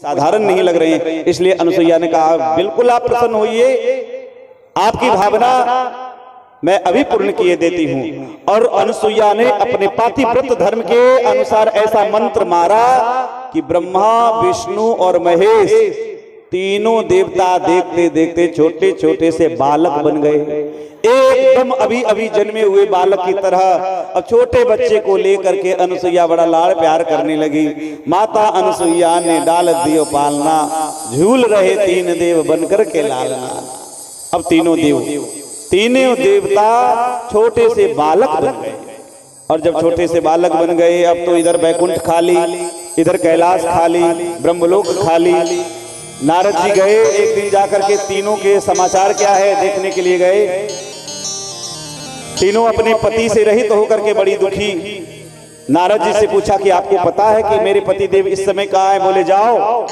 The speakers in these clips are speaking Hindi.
साधारण नहीं लग रहे हैं। इसलिए अनुसुईया ने कहा बिल्कुल आप प्रसन्न होइए, आपकी भावना मैं अभी पूर्ण किए देती हूं। और अनुसुईया ने अपने पातिव्रत धर्म के अनुसार ऐसा मंत्र मारा कि ब्रह्मा, विष्णु और महेश तीनों देवता देखते देखते छोटे छोटे से बालक बन गए, एकदम अभी अभी जन्मे हुए बालक की तरह। अब छोटे बच्चे को लेकर के अनुसुईया बड़ा लाड़ प्यार करने लगी। माता अनुसुईया ने डाल दियो पालना, झूल रहे तीन देव बनकर के लालना। अब तीनों देवता छोटे से बालक बन गए। और जब छोटे से बालक बन गए, अब तो इधर बैकुंठ खाली, इधर कैलाश खाली, ब्रह्मलोक खाली। नारद जी गए एक दिन जाकर के, तीनों के समाचार क्या है देखने के लिए गए। तीनों अपने पति से रहित होकर के बड़ी दुखी। नारद जी से पूछा कि आपको पता है कि मेरे पति देव इस समय कहाँ है? बोले जाओ,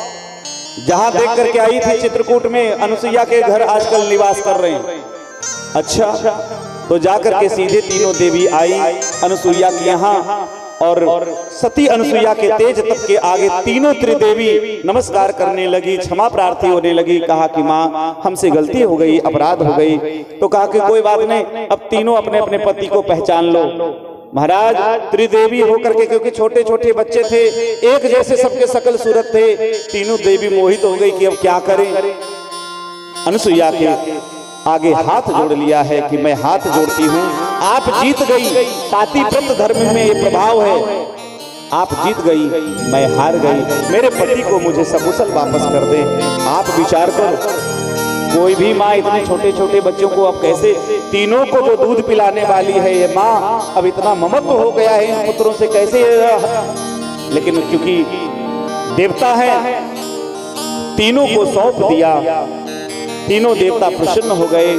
जहां देख करके आई थी चित्रकूट में, अनुसुईया के घर आजकल निवास कर रहे हैं। अच्छा, तो जाकर के सीधे तीनों देवी आई अनुसुईया के यहाँ, और सती अनुसुईया के तेज तप के आगे तीनों त्रिदेवी नमस्कार करने लगी, क्षमा प्रार्थी होने लगी। कहा कि माँ हमसे गलती हो गई, अपराध हो गई। तो कहा कि कोई बात नहीं, अब तीनों अपने अपने पति को पहचान लो। महाराज त्रिदेवी होकर के, क्योंकि छोटे छोटे बच्चे थे, एक जैसे सबके सकल सूरत थे, तीनों देवी मोहित हो गई कि अब क्या करें। अनुसुईया के आगे हाथ जोड़ लिया है कि मैं हाथ जोड़ती हूँ, आप जीत गई। पातिव्रत धर्म में ये प्रभाव है, आप जीत गई, मैं हार गई। मेरे पति को मुझे सकुशल वापस कर दे। आप विचार कर, कोई भी माँ इतने छोटे छोटे बच्चों को अब कैसे, तीनों को जो दूध पिलाने वाली है ये माँ, अब इतना ममत्व हो गया है इन पुत्रों से, कैसे। लेकिन क्योंकि देवता है, तीनों को सौंप दिया। तीनों देवता प्रसन्न हो गए,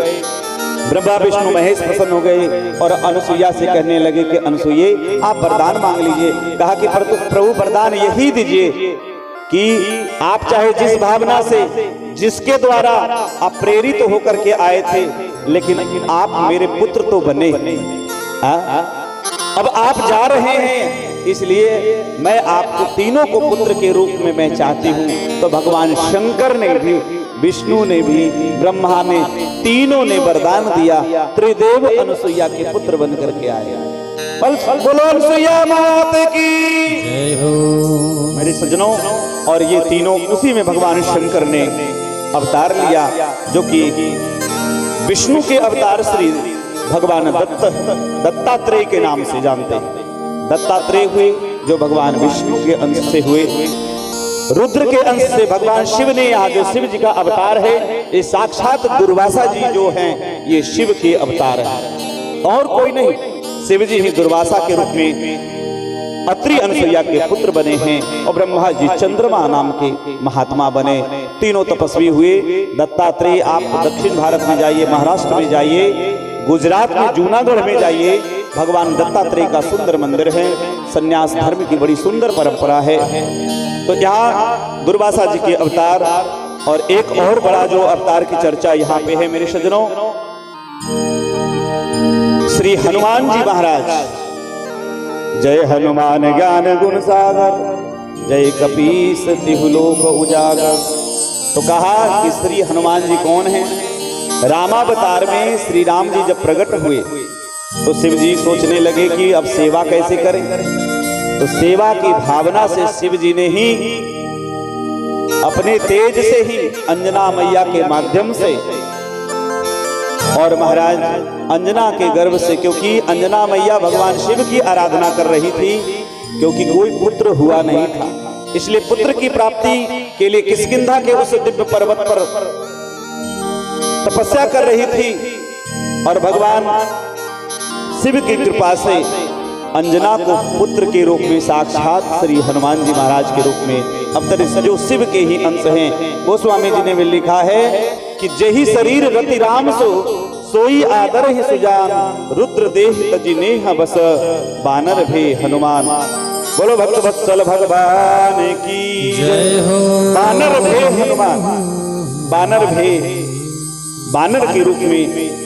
ब्रह्मा विष्णु महेश प्रसन्न हो गए और अनुसुईया से कहने लगे कि अनुसुईये आप वरदान मांग लीजिए। कहा कि प्रभु वरदान यही दीजिए कि आप चाहे जिस भावना से, जिसके द्वारा आप प्रेरित होकर के आए थे, लेकिन आप मेरे पुत्र तो बने। अब आप जा रहे हैं, इसलिए मैं आपको तीनों को पुत्र के रूप में मैं चाहती हूँ। तो भगवान शंकर ने भी, विष्णु ने भी, ब्रह्मा ने, तीनों ने वरदान दिया। त्रिदेव अनुसुईया के पुत्र बन करके आए। बोलो अनुसुईया मात की जय हो। मेरे सज्जनों, और ये तीनों, उसी में भगवान शंकर ने अवतार लिया, जो कि विष्णु के अवतार श्री भगवान दत्तात्रेय के नाम से जानते हैं। दत्तात्रेय हुए जो भगवान विष्णु के अंश से हुए। रुद्र के अंश से भगवान शिव ने, यहाँ जो शिव जी का अवतार है, ये साक्षात दुर्वासा जी जो हैं, ये शिव के अवतार हैं और कोई नहीं। शिव जी ही दुर्वासा के रूप में अत्रि अनुसुईया के पुत्र बने हैं और ब्रह्मा जी चंद्रमा नाम के महात्मा बने। तीनों तपस्वी हुए। दत्तात्रेय आप दक्षिण भारत में जाइए, महाराष्ट्र में जाइए, गुजरात में जूनागढ़ में जाइए, भगवान दत्तात्रेय का सुंदर मंदिर है। संन्यास धर्म की बड़ी सुंदर परंपरा है। तो यहाँ दुर्वासा जी के अवतार, और एक और बड़ा जो अवतार की चर्चा यहाँ पे है मेरे सज्जनों, श्री हनुमान जी महाराज। जय हनुमान ज्ञान गुण सागर, जय कपीस तिहु लोक उजागर। तो कहा कि श्री हनुमान जी कौन है? रामावतार में श्री राम जी जब प्रकट हुए तो शिव जी सोचने लगे कि अब सेवा कैसे करें। तो सेवा की भावना से शिव जी ने ही अपने तेज से ही अंजना मैया के माध्यम से, और महाराज अंजना के गर्भ से, क्योंकि अंजना मैया भगवान शिव की आराधना कर रही थी, क्योंकि कोई पुत्र हुआ नहीं था, इसलिए पुत्र की प्राप्ति के लिए किष्किंधा के उस दिव्य पर्वत पर तपस्या कर रही थी। और भगवान शिव की कृपा से अंजना को पुत्र के रूप में साक्षात श्री हनुमान जी महाराज के रूप में अवतरित, जो शिव के ही अंश हैं। गोस्वामी जी ने भी लिखा है कि जही शरीर रति राम सो, सोई आदर ही सुजान, रुद्र देह तजि नेह बस, बानर भे हनुमान। बोलो भक्त वत्सल भगवान की जय हो। बानर भे हनुमान, बानर भे, बानर के रूप में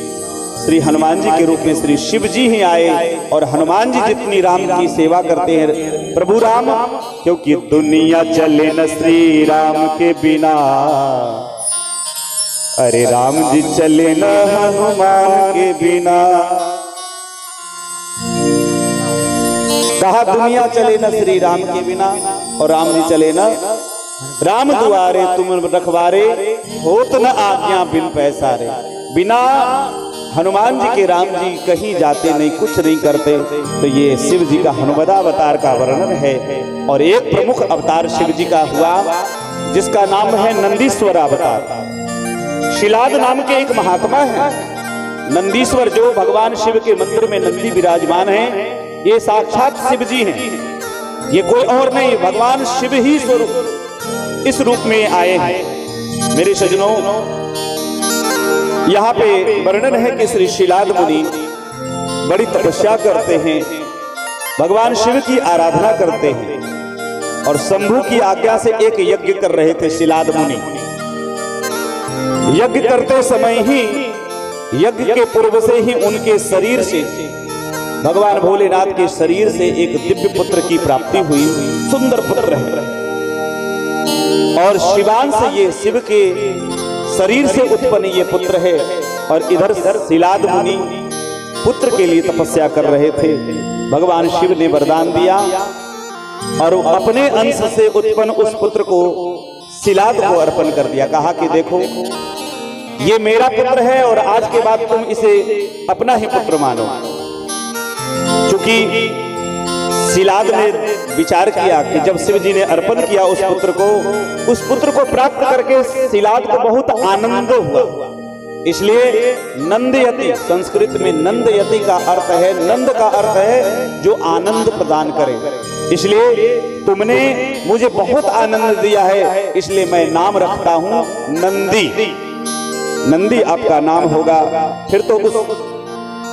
श्री हनुमान जी के रूप में श्री शिव जी ही आए और हनुमान जी जितनी राम की सेवा करते हैं प्रभु राम, क्योंकि दुनिया चले न श्री राम के बिना, अरे राम जी चले न हनुमान के बिना। कहा दुनिया चले न श्री राम के बिना और राम जी चले न राम दुआरे तुम रखवारे, होत न आज्ञा बिन पैसारे। बिना हनुमान जी के राम जी कहीं जाते नहीं, कुछ नहीं करते। तो ये शिव जी का हनुमदावतार का वर्णन है। और एक प्रमुख अवतार शिव जी का हुआ जिसका नाम है नंदीश्वर अवतार। शिलाद नाम के एक महात्मा है नंदीश्वर, जो भगवान शिव के मंदिर में नंदी विराजमान है। ये साक्षात शिव जी हैं, ये कोई और नहीं, भगवान शिव ही स्वरूप इस रूप में आए हैं। मेरे सज्जनों, यहाँ पे वर्णन है कि श्री शिलाद मुनि बड़ी तपस्या करते हैं, भगवान शिव की आराधना करते हैं और शंभु की आज्ञा से एक यज्ञ कर रहे थे शिलाद मुनि। यज्ञ करते समय ही, यज्ञ के पूर्व से ही उनके शरीर से, भगवान भोलेनाथ के शरीर से एक दिव्य पुत्र की प्राप्ति हुई। सुंदर पुत्र है और शिवांश ये शिव के शरीर से उत्पन्न ये पुत्र है। और इधर शिलाद मुनि पुत्र के लिए तपस्या कर रहे थे। भगवान शिव ने वरदान दिया और अपने अंश से उत्पन्न उस पुत्र को शिलाद को अर्पण कर दिया। कहा कि देखो ये मेरा पुत्र है और आज के बाद तुम इसे अपना ही पुत्र मानो। क्योंकि शिलाद ने विचार किया कि जब शिव जी ने अर्पण किया उस पुत्र को प्राप्त करके शिलाद को बहुत आनंद हुआ। इसलिए नंदयति, संस्कृत में नंदयति का अर्थ है, नंद का अर्थ है जो आनंद प्रदान करे। इसलिए तुमने मुझे बहुत आनंद दिया है, इसलिए मैं नाम रखता हूं नंदी। नंदी आपका नाम होगा। फिर तो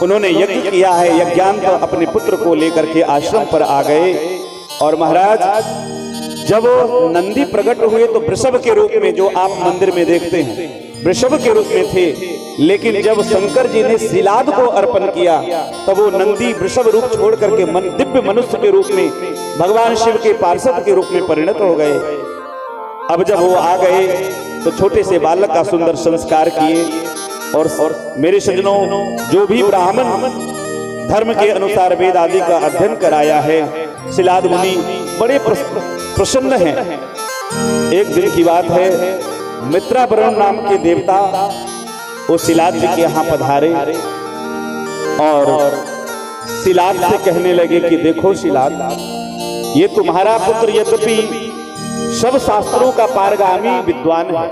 उन्होंने यज्ञ किया है, यज्ञांत तो अपने पुत्र को लेकर के आश्रम पर आ गए। और महाराज जब नंदी प्रकट हुए तो वृषभ के रूप में, जो आप मंदिर में देखते हैं वृषभ के रूप में थे, लेकिन जब शंकर जी ने शिलाद को अर्पण किया तब वो नंदी वृषभ रूप छोड़ करके दिव्य मनुष्य के रूप में भगवान शिव के पार्षद के रूप में परिणत हो गए। अब जब वो आ गए तो छोटे से बालक का सुंदर संस्कार किए। और मेरे सज्जनों, जो भी ब्राह्मण धर्म के अनुसार वेद आदि का अध्ययन कराया है, शिलाद मुनि बड़े प्रसन्न हैं। एक दिन की बात है, मित्रावरुण नाम के देवता वो शिलाद जी के यहाँ पधारे और शिलाद से कहने लगे कि देखो शिलाद, ये तुम्हारा पुत्र यद्यपि सब शास्त्रों का पारगामी विद्वान है,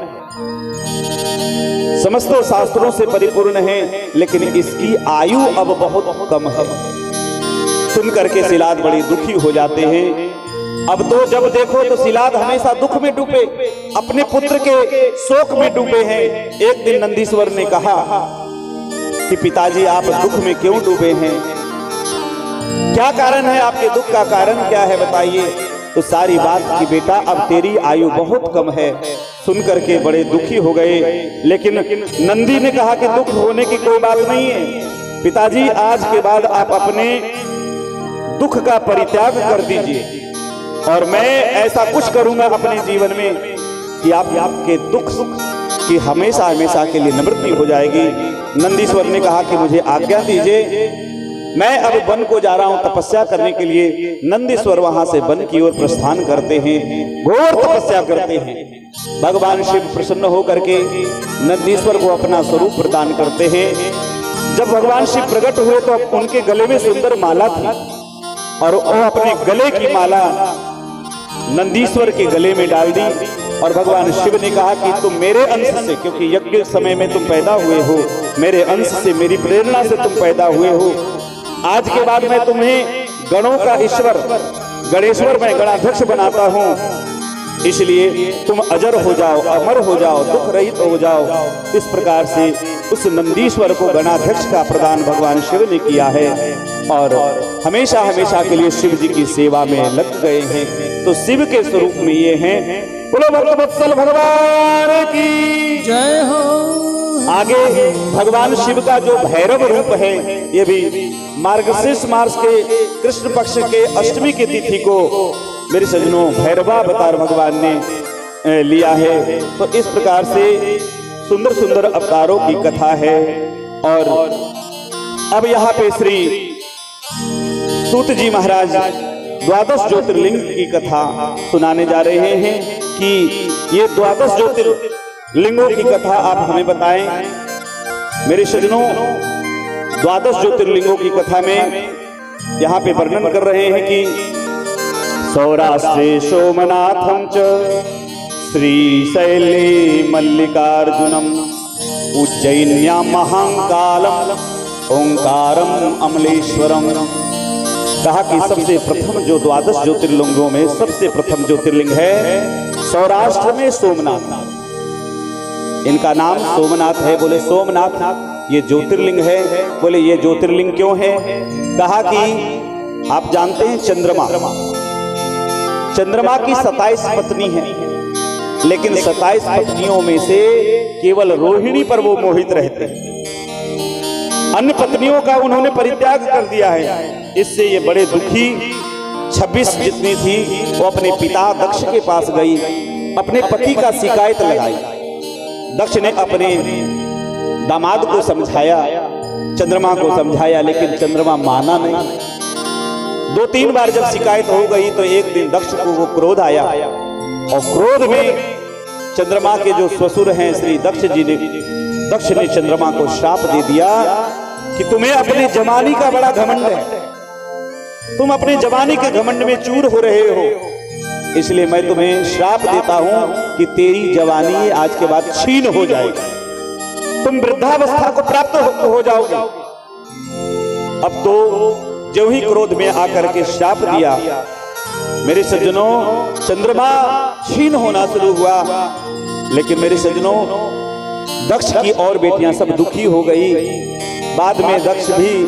समस्त शास्त्रों से परिपूर्ण है, लेकिन इसकी आयु अब बहुत कम है। सुन करके शिलाद बड़ी दुखी हो जाते हैं। अब तो जब देखो तो शिलाद हमेशा दुख में डूबे, अपने पुत्र के शोक में डूबे हैं। एक दिन नंदीश्वर ने कहा कि पिताजी आप दुख में क्यों डूबे हैं, क्या कारण है, आपके दुख का कारण क्या है बताइए। तो सारी बात की बेटा अब तेरी आयु बहुत कम है। सुन करके बड़े दुखी हो गए। लेकिन नंदी ने कहा कि दुख होने की कोई बात नहीं है पिताजी, आज के बाद आप अपने दुख का परित्याग कर दीजिए और मैं ऐसा कुछ करूंगा अपने जीवन में कि आपके दुख की हमेशा हमेशा के लिए निवृत्ति हो जाएगी। नंदीश्वर ने कहा कि मुझे आज्ञा दीजिए, मैं अब वन को जा रहा हूं तपस्या करने के लिए। नंदीश्वर वहां से वन की ओर प्रस्थान करते हैं, घोर तपस्या करते हैं। भगवान शिव प्रसन्न होकर के नंदीश्वर को अपना स्वरूप प्रदान करते हैं। जब भगवान शिव प्रकट हुए तो उनके गले में सुंदर माला थी और वो अपने गले की माला नंदीश्वर के गले में डाल दी। और भगवान शिव ने कहा कि तुम मेरे अंश से, क्योंकि यज्ञ समय में तुम पैदा हुए हो, मेरे अंश से, मेरी प्रेरणा से तुम पैदा हुए हो, आज के बाद मैं तुम्हें गणों का ईश्वर गणेश्वर में गणाध्यक्ष बनाता हूं, इसलिए तुम अजर हो जाओ, अमर हो जाओ, दुख रहित हो जाओ। इस प्रकार से उस नंदीश्वर को गणाध्यक्ष का प्रदान भगवान शिव ने किया है और हमेशा हमेशा के लिए शिव जी की सेवा में लग गए हैं। तो शिव के स्वरूप में ये हैं। बोलो भक्तवत्सल भगवान की जय हो। आगे भगवान शिव का जो भैरव रूप है, ये भी मार्गशीर्ष मास के कृष्ण पक्ष के अष्टमी की तिथि को मेरे सज्जनों भैरवावतार भगवान ने लिया है। तो इस प्रकार से सुंदर सुंदर अवतारों की कथा है। और अब यहाँ पे श्री सूत जी महाराज द्वादश ज्योतिर्लिंग की कथा सुनाने जा रहे हैं कि ये द्वादश ज्योतिर्लिंगों की कथा आप हमें बताएं। मेरे सज्जनों द्वादश ज्योतिर्लिंगों की कथा में यहाँ पे वर्णन कर रहे हैं कि सौराष्ट्रे सोमनाथं च श्रीशैले मल्लिकार्जुनम उज्जैन्यां महाकालम ओंकारम अमलेश्वरम। कहा कि सबसे प्रथम जो द्वादश ज्योतिर्लिंगों में सबसे प्रथम ज्योतिर्लिंग है सौराष्ट्र में सोमनाथ। इनका नाम सोमनाथ है। बोले सोमनाथ ये ज्योतिर्लिंग है। बोले ये ज्योतिर्लिंग क्यों है? कहा कि आप जानते हैं चंद्रमा की 27 पत्नी है, लेकिन 27 पत्नियों में से केवल रोहिणी पर वो मोहित रहते हैं। अन्य पत्नियों का उन्होंने परित्याग कर दिया है। इससे ये बड़े दुखी 26 जितनी थी वो अपने पिता दक्ष के पास गई, अपने पति का शिकायत लगाई। दक्ष ने अपने दामाद को समझाया, चंद्रमा को समझाया, लेकिन चंद्रमा माना नहीं। 2-3 बार जब शिकायत हो गई तो एक दिन दक्ष को वो क्रोध आया और क्रोध में चंद्रमा के जो ससुर हैं श्री दक्ष ने चंद्रमा को श्राप दे दिया कि तुम्हें अपने जवानी का बड़ा घमंड है, तुम अपने जवानी के घमंड में चूर हो रहे हो, इसलिए मैं तुम्हें श्राप देता हूं कि तेरी जवानी आज के बाद छीन हो जाएगी, तुम वृद्धावस्था को प्राप्त हो जाओगे। अब तो जो ही क्रोध में आकर के श्राप दिया, मेरे सज्जनों चंद्रमा छीन होना शुरू हुआ। लेकिन मेरे सज्जनों दक्ष की और बेटियां सब दुखी हो गई। बाद में दक्ष भी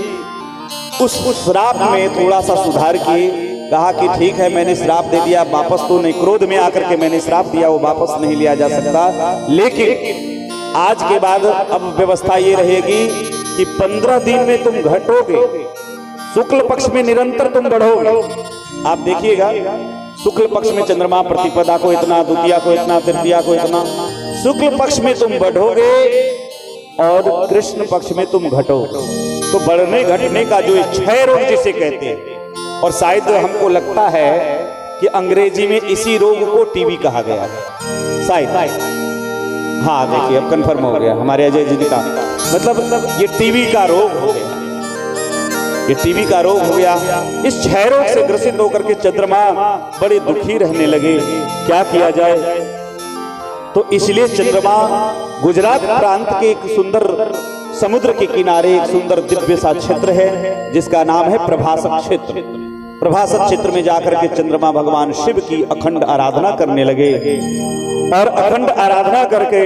उस श्राप में थोड़ा सा सुधार किए, कहा कि ठीक है मैंने श्राप दे दिया, वापस तो नहीं, क्रोध में आकर के मैंने श्राप दिया, वो वापस नहीं लिया जा सकता। लेकिन आज के बाद अब व्यवस्था ये रहेगी कि 15 दिन में तुम घटोगे, शुक्ल पक्ष में निरंतर तुम बढ़ोगे। आप देखिएगा शुक्ल पक्ष में चंद्रमा प्रतिपदा को इतना, द्वितीया को इतना, तृतीया को इतना, शुक्ल पक्ष में तुम बढ़ोगे और कृष्ण पक्ष में तुम घटोगे। तो बढ़ने घटने का जो क्षय रोग जिसे कहते हैं, और शायद हमको लगता है कि अंग्रेजी में इसी रोग को टीबी कहा गया है शायद। हाँ देखिए अब कंफर्म हो गया हमारे अजय जी का, मतलब ये टीबी का रोग हो गया, ये टीबी का रोग हो गया। इस क्षय रोग से ग्रसित होकर के चंद्रमा बड़े दुखी रहने लगे। क्या किया जाए? तो इसलिए चंद्रमा गुजरात प्रांत के एक सुंदर समुद्र के किनारे एक सुंदर दिव्य सा क्षेत्र है जिसका नाम है प्रभास क्षेत्र। प्रभास क्षेत्र में जाकर के चंद्रमा भगवान शिव की अखंड आराधना करने लगे और अखंड आराधना करके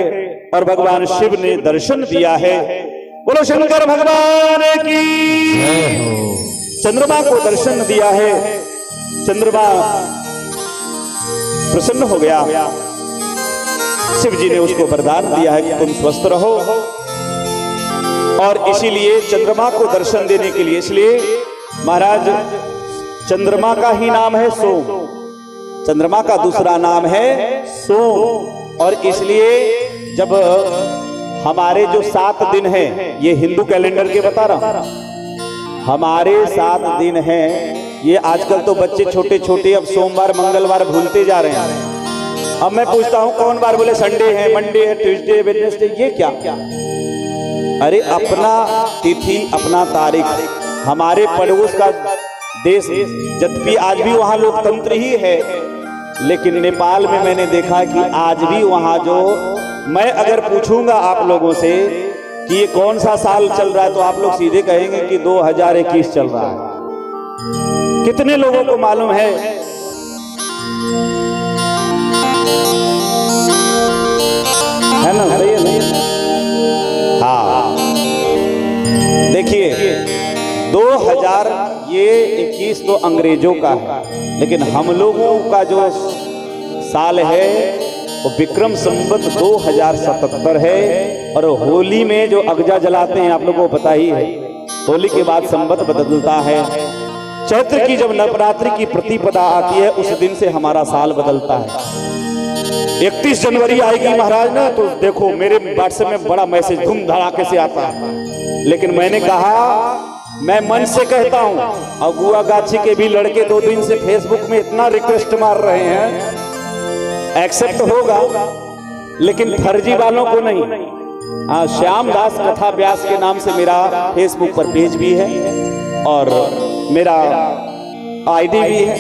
और भगवान शिव ने दर्शन दिया है। बोलो शंकर भगवान की। चंद्रमा को दर्शन दिया है, चंद्रमा प्रसन्न हो गया। शिव जी ने उसको वरदान दिया है कि तुम स्वस्थ रहो, और इसीलिए चंद्रमा को दर्शन देने के लिए, इसलिए महाराज चंद्रमा का ही नाम है सोम, चंद्रमा का दूसरा नाम है सोम। और इसलिए जब हमारे जो 7 दिन हैं, ये हिंदू कैलेंडर के बता रहा हूं, हमारे 7 दिन हैं। ये आजकल तो बच्चे छोटे छोटे अब सोमवार मंगलवार भूलते जा रहे हैं। अब मैं पूछता हूं कौन बार? बोले संडे है, मंडे है, ट्यूसडे, वेडनेसडे। ये क्या? अरे अपना तिथि अपना तारीख। हमारे पड़ोस का देश यद्यपि आज भी वहां लोकतंत्र ही है, लेकिन नेपाल में मैंने देखा कि आज भी वहां जो, मैं अगर पूछूंगा आप लोगों से कि ये कौन सा साल चल रहा है तो आप लोग सीधे कहेंगे कि 2021 चल रहा है। कितने लोगों को मालूम है? ना सही है, नहीं है? हाँ देखिए 2021 तो अंग्रेजों का है, लेकिन हम लोगों का जो साल है वो विक्रम संवत 2077 है। और होली में जो अगजा जलाते हैं आप लोगों को पता ही है, होली के बाद संवत बदलता है। चैत्र की जब नवरात्रि की प्रतिपदा आती है उस दिन से हमारा साल बदलता है। 31 जनवरी आएगी महाराज ना, तो देखो मेरे व्हाट्सएप में बड़ा मैसेज धूम धड़ाके से आता है, लेकिन मैंने कहा मैं मन से कहता हूं, अगुआ गाछी के भी लड़के 2 दिन से फेसबुक में इतना रिक्वेस्ट मार रहे हैं, एक्सेप्ट होगा लेकिन फर्जी वालों को नहीं। श्याम दास कथा व्यास के नाम से मेरा फेसबुक पर पेज भी है और मेरा आईडी भी है,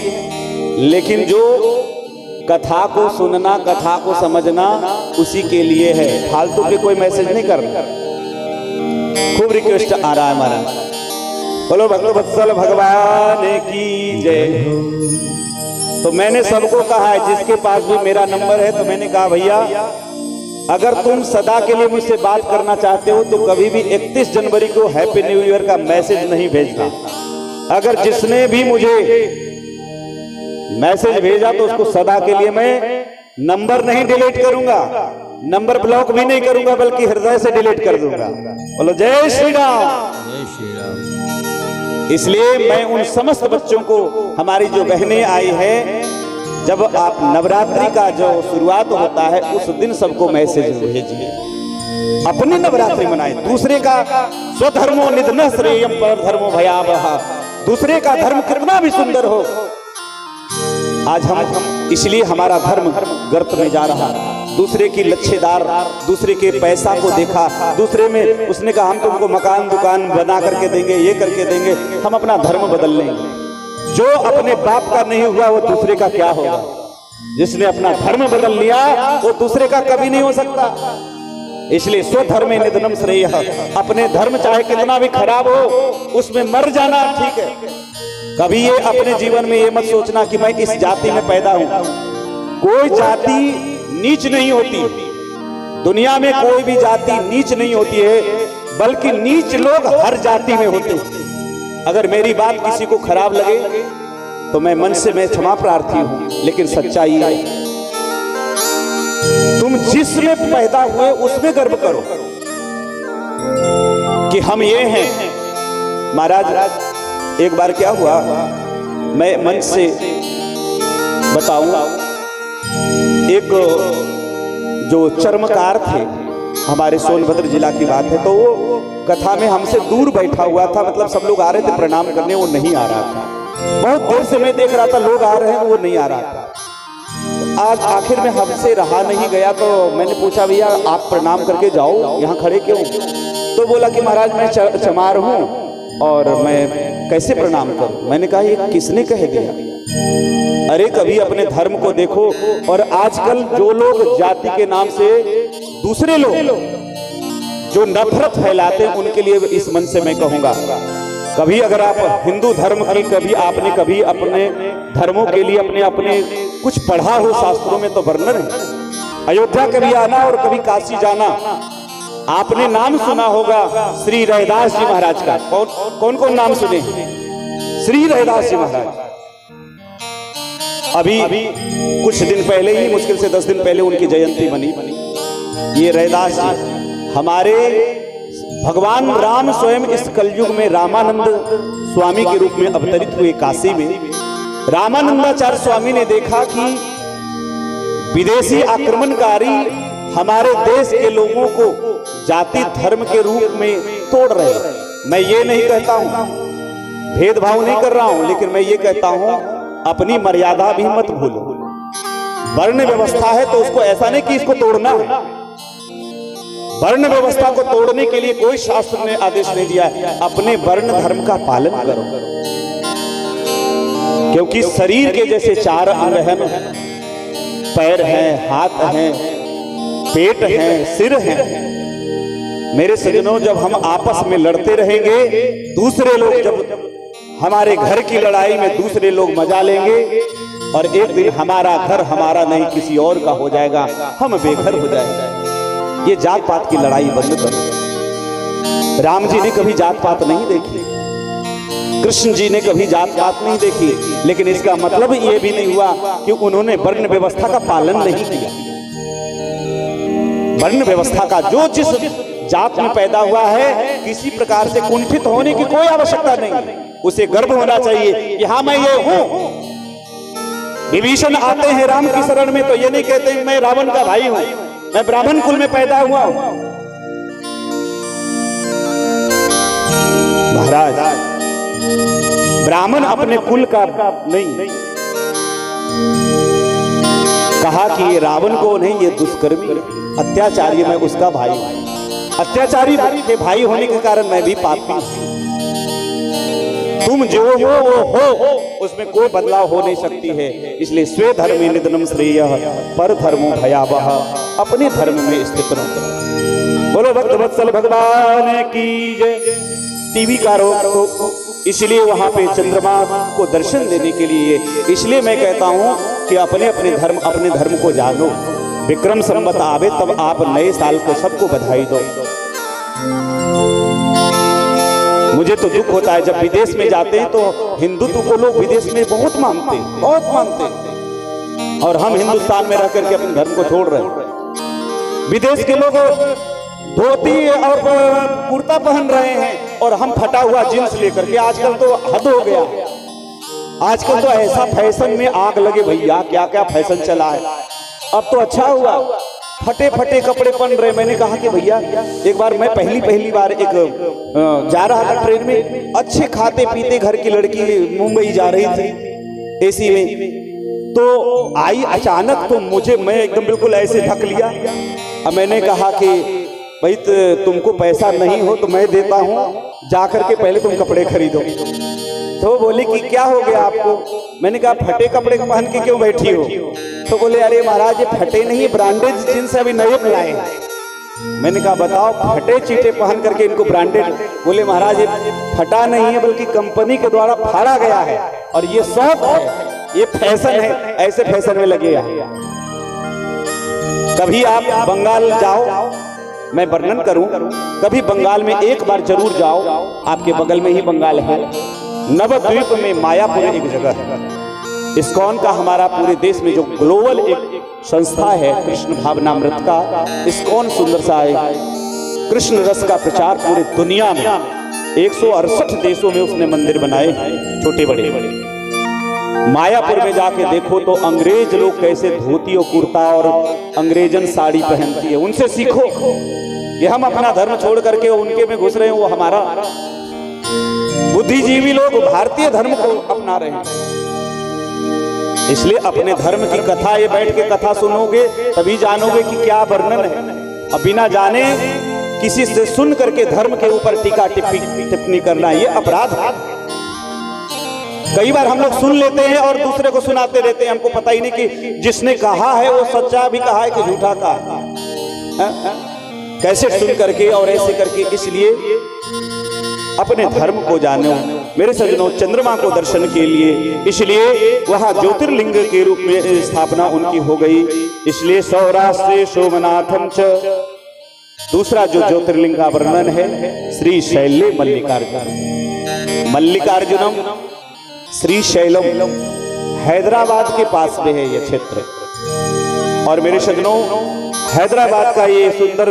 लेकिन जो कथा को सुनना, कथा को समझना उसी के लिए है, फालतू के कोई मैसेज नहीं करना। खूब रिक्वेस्ट आ रहा है महाराज, बोलो भक्तवत्सल भगवान की जय। तो मैंने सबको कहा है, जिसके पास भी मेरा नंबर है, तो मैंने कहा भैया अगर तुम सदा के लिए मुझसे बात करना चाहते हो तो कभी भी 31 जनवरी को हैप्पी न्यू ईयर का मैसेज नहीं भेजना। अगर जिसने भी मुझे मैसेज भेजा तो उसको सदा के लिए मैं नंबर नहीं डिलीट करूंगा, नंबर ब्लॉक भी नहीं करूंगा, बल्कि हृदय से डिलीट कर दूंगा। बोलो जय श्री राम। जय श्री राम। इसलिए मैं उन समस्त बच्चों को, हमारी जो बहनें आई है, जब आप नवरात्रि का जो शुरुआत होता है उस दिन सबको मैसेज भेजिए, अपनी नवरात्रि मनाए। दूसरे का स्वधर्मो निधन श्रेयम पर धर्मो भयावह, दूसरे का धर्म कितना भी सुंदर हो, आज हम इसलिए हमारा धर्म गर्त में जा रहा। दूसरे की लच्छेदार, दूसरे के पैसा को देखा, दूसरे में उसने कहा हम तुमको मकान दुकान बना करके देंगे, ये करके देंगे, हम अपना धर्म बदल लेंगे। जो अपने बाप का नहीं हुआ वो दूसरे का क्या होगा? जिसने अपना धर्म बदल लिया वो दूसरे का कभी नहीं हो सकता। इसलिए स्वधर्मे निधनम श्रेयः, अपने धर्म चाहे कितना भी खराब हो उसमें मर जाना ठीक है। कभी ये अपने जीवन में ये मत सोचना कि मैं इस जाति में पैदा हूं। कोई जाति नीच नहीं होती, दुनिया में कोई भी जाति नीच नहीं होती है, बल्कि नीच लोग हर जाति में होते हैं। अगर मेरी बात किसी को खराब लगे तो मैं मन से मैं क्षमा प्रार्थी हूं, लेकिन सच्चाई है तुम जिसमें पैदा हुए उसमें गर्व करो कि हम ये हैं। महाराज एक बार क्या हुआ, मैं मन से बताऊं, एक जो चर्मकार थे, हमारे सोनभद्र जिला की बात है, तो वो कथा में हमसे दूर बैठा हुआ था। मतलब सब लोग आ रहे थे प्रणाम करने, वो नहीं आ रहा था। बहुत देर से मैं देख रहा था लोग आ रहे हैं, वो नहीं आ रहा था। आज आखिर में हमसे रहा नहीं गया, तो मैंने पूछा भैया आप प्रणाम करके जाओ, यहाँ खड़े क्यों? तो बोला कि महाराज मैं चमार हूँ और मैं कैसे प्रणाम करूं? मैंने कहा ये किसने कह दिया? अरे कभी अपने धर्म को देखो। और आजकल जो लोग जाति के नाम से दूसरे लोग जो नफरत फैलाते हैं, उनके लिए इस मन से मैं कहूंगा, कभी अगर आप हिंदू धर्म की कभी आपने कभी अपने धर्मों के लिए अपने अपने कुछ पढ़ा हो शास्त्रों में तो वर्णन है। अयोध्या कभी आना और कभी काशी जाना। आपने नाम सुना होगा श्री रैदास जी महाराज का। कौन कौन नाम सुने? श्री रैदास जी महाराज। अभी कुछ दिन पहले ही, मुश्किल से 10 दिन पहले उनकी जयंती बनी। ये रैदास जी हमारे भगवान राम स्वयं इस कलयुग में रामानंद स्वामी के रूप में अवतरित हुए काशी में। रामानंदाचार्य स्वामी ने देखा कि विदेशी आक्रमणकारी हमारे देश के लोगों को जाति धर्म के रूप में तोड़ रहे हैं। मैं ये नहीं कहता हूं, भेदभाव नहीं कर रहा हूं, लेकिन मैं ये कहता हूं अपनी मर्यादा भी मत भूलो। वर्ण व्यवस्था है तो उसको ऐसा नहीं कि इसको तोड़ना है। वर्ण व्यवस्था को तोड़ने के लिए कोई शास्त्र ने आदेश नहीं दिया है। अपने वर्ण धर्म का पालन करो, क्योंकि शरीर के जैसे 4 अंग हैं, पैर हैं, हाथ हैं, पेट हैं, सिर हैं। मेरे सज्जनों, जब हम आपस में लड़ते रहेंगे, दूसरे लोग जब हमारे घर की लड़ाई में दूसरे लोग मजा लेंगे और एक दिन हमारा घर हमारा नहीं किसी और का हो जाएगा, हम बेघर हो जाएंगे। ये जात पात की लड़ाई बंद करो। राम जी ने कभी जात पात नहीं देखी, कृष्ण जी ने कभी जात पात नहीं देखी, लेकिन इसका मतलब ये भी नहीं हुआ कि उन्होंने वर्ण व्यवस्था का पालन नहीं किया। वर्ण व्यवस्था का जो जिस जात में पैदा हुआ है, किसी प्रकार से कुंठित होने की कोई आवश्यकता नहीं, उसे गर्व होना चाहिए कि हाँ मैं ये हूं। विभीषण आते हैं राम की शरण में तो ये नहीं कहते मैं रावण का भाई हूं, मैं ब्राह्मण कुल में पैदा हुआ हूं। महाराज ब्राह्मण अपने कुल का नहीं, कहा कि ये रावण को नहीं, ये दुष्कर्मी अत्याचारी, मैं उसका भाई हूं। अत्याचारी के भाई होने के कारण मैं भी पापी हूं। तुम जो हो वो हो, उसमें कोई बदलाव हो नहीं सकती है। इसलिए स्वे धर्मे निधनम श्रेयः पर धर्मो भयावह, अपने धर्म में स्थित रहो। बोलो भक्त वत्सल भगवान की जय। टीवी का रोक, इसलिए वहां पे चंद्रमा को दर्शन देने के लिए, इसलिए मैं कहता हूं कि अपने धर्म को जानो। विक्रम संवत आवे तब आप नए साल को सबको बधाई दो। मुझे तो दुख होता है जब विदेश में जाते हैं तो हिंदुत्व को लोग विदेश में बहुत मानते हैं, और हम हिंदुस्तान में रह करके अपने धर्म को छोड़ रहे हैं। विदेश के लोग धोती और कुर्ता पहन रहे हैं और हम फटा हुआ जींस लेकर के। आजकल तो हद हो गया, आजकल तो ऐसा फैशन में आग लगे भैया, क्या क्या फैशन चला है। अब तो अच्छा हुआ फटे फटे कपड़े पहन रहे। मैंने कहा कि भैया, एक बार मैं पहली बार एक जा रहा था ट्रेन में, अच्छे खाते पीते घर की लड़की मुंबई जा रही थी एसी में, तो आई अचानक, तो मैं एकदम बिल्कुल ऐसे ढक लिया। अब मैंने कहा कि भाई तुमको पैसा नहीं हो तो मैं देता हूँ, जाकर के पहले तुम कपड़े खरीदो। तो बोले कि क्या हो गया आपको? मैंने कहा फटे कपड़े पहन के क्यों बैठी हो? तो बोले अरे महाराज ये फटे नहीं, ब्रांडेड जींस अभी नए लाए हैं। मैंने कहा बताओ, फटे चीटे पहन करके इनको ब्रांडेड? बोले महाराज ये फटा नहीं है बल्कि कंपनी के द्वारा फाड़ा गया है, और ये शौक है, ये फैशन है, ऐसे फैशन में लगे। कभी आप बंगाल जाओ, मैं वर्णन करूं, कभी बंगाल में एक बार जरूर जाओ, आपके बगल में ही बंगाल है, नवद्वीप में मायापुर एक जगह है। इस्कॉन का हमारा पूरे देश में जो ग्लोबल एक संस्था है, कृष्ण भावनामृत का इस्कॉन सुंदर सा है। कृष्ण रस का प्रचार पूरे दुनिया में 168 देशों में उसने मंदिर बनाए हैं, छोटे बड़े। मायापुर में जाके देखो तो अंग्रेज लोग कैसे धोती और कुर्ता और अंग्रेजन साड़ी पहनती है, उनसे सीखो। कि हम अपना धर्म छोड़ करके उनके में घुस रहे हैं, वो हमारा। बुद्धिजीवी लोग भारतीय धर्म को अपना रहे हैं। इसलिए अपने धर्म की कथा, ये बैठ के कथा सुनोगे तभी जानोगे कि क्या वर्णन है। अब बिना जाने किसी से सुन करके धर्म के ऊपर टीका टिप्पणी करना, ये अपराध है। कई बार हम लोग सुन लेते हैं और दूसरे को सुनाते रहते हैं, हमको पता ही नहीं कि जिसने कहा है वो सच्चा भी कहा है कि झूठा कहा है। कैसे सुन करके और ऐसे करके। इसलिए अपने धर्म को जानो मेरे सज्जनों। चंद्रमा को दर्शन के लिए, इसलिए वहां ज्योतिर्लिंग के रूप में स्थापना उनकी हो गई। इसलिए सौराष्ट्र सोमनाथम च। दूसरा जो ज्योतिर्लिंग का वर्णन है, श्री शैल्य मल्लिकार्जुन। मल्लिकार्जुनम श्री शैलम हैदराबाद के पास में है यह क्षेत्र। और मेरे सज्जनों, हैदराबाद का ये सुंदर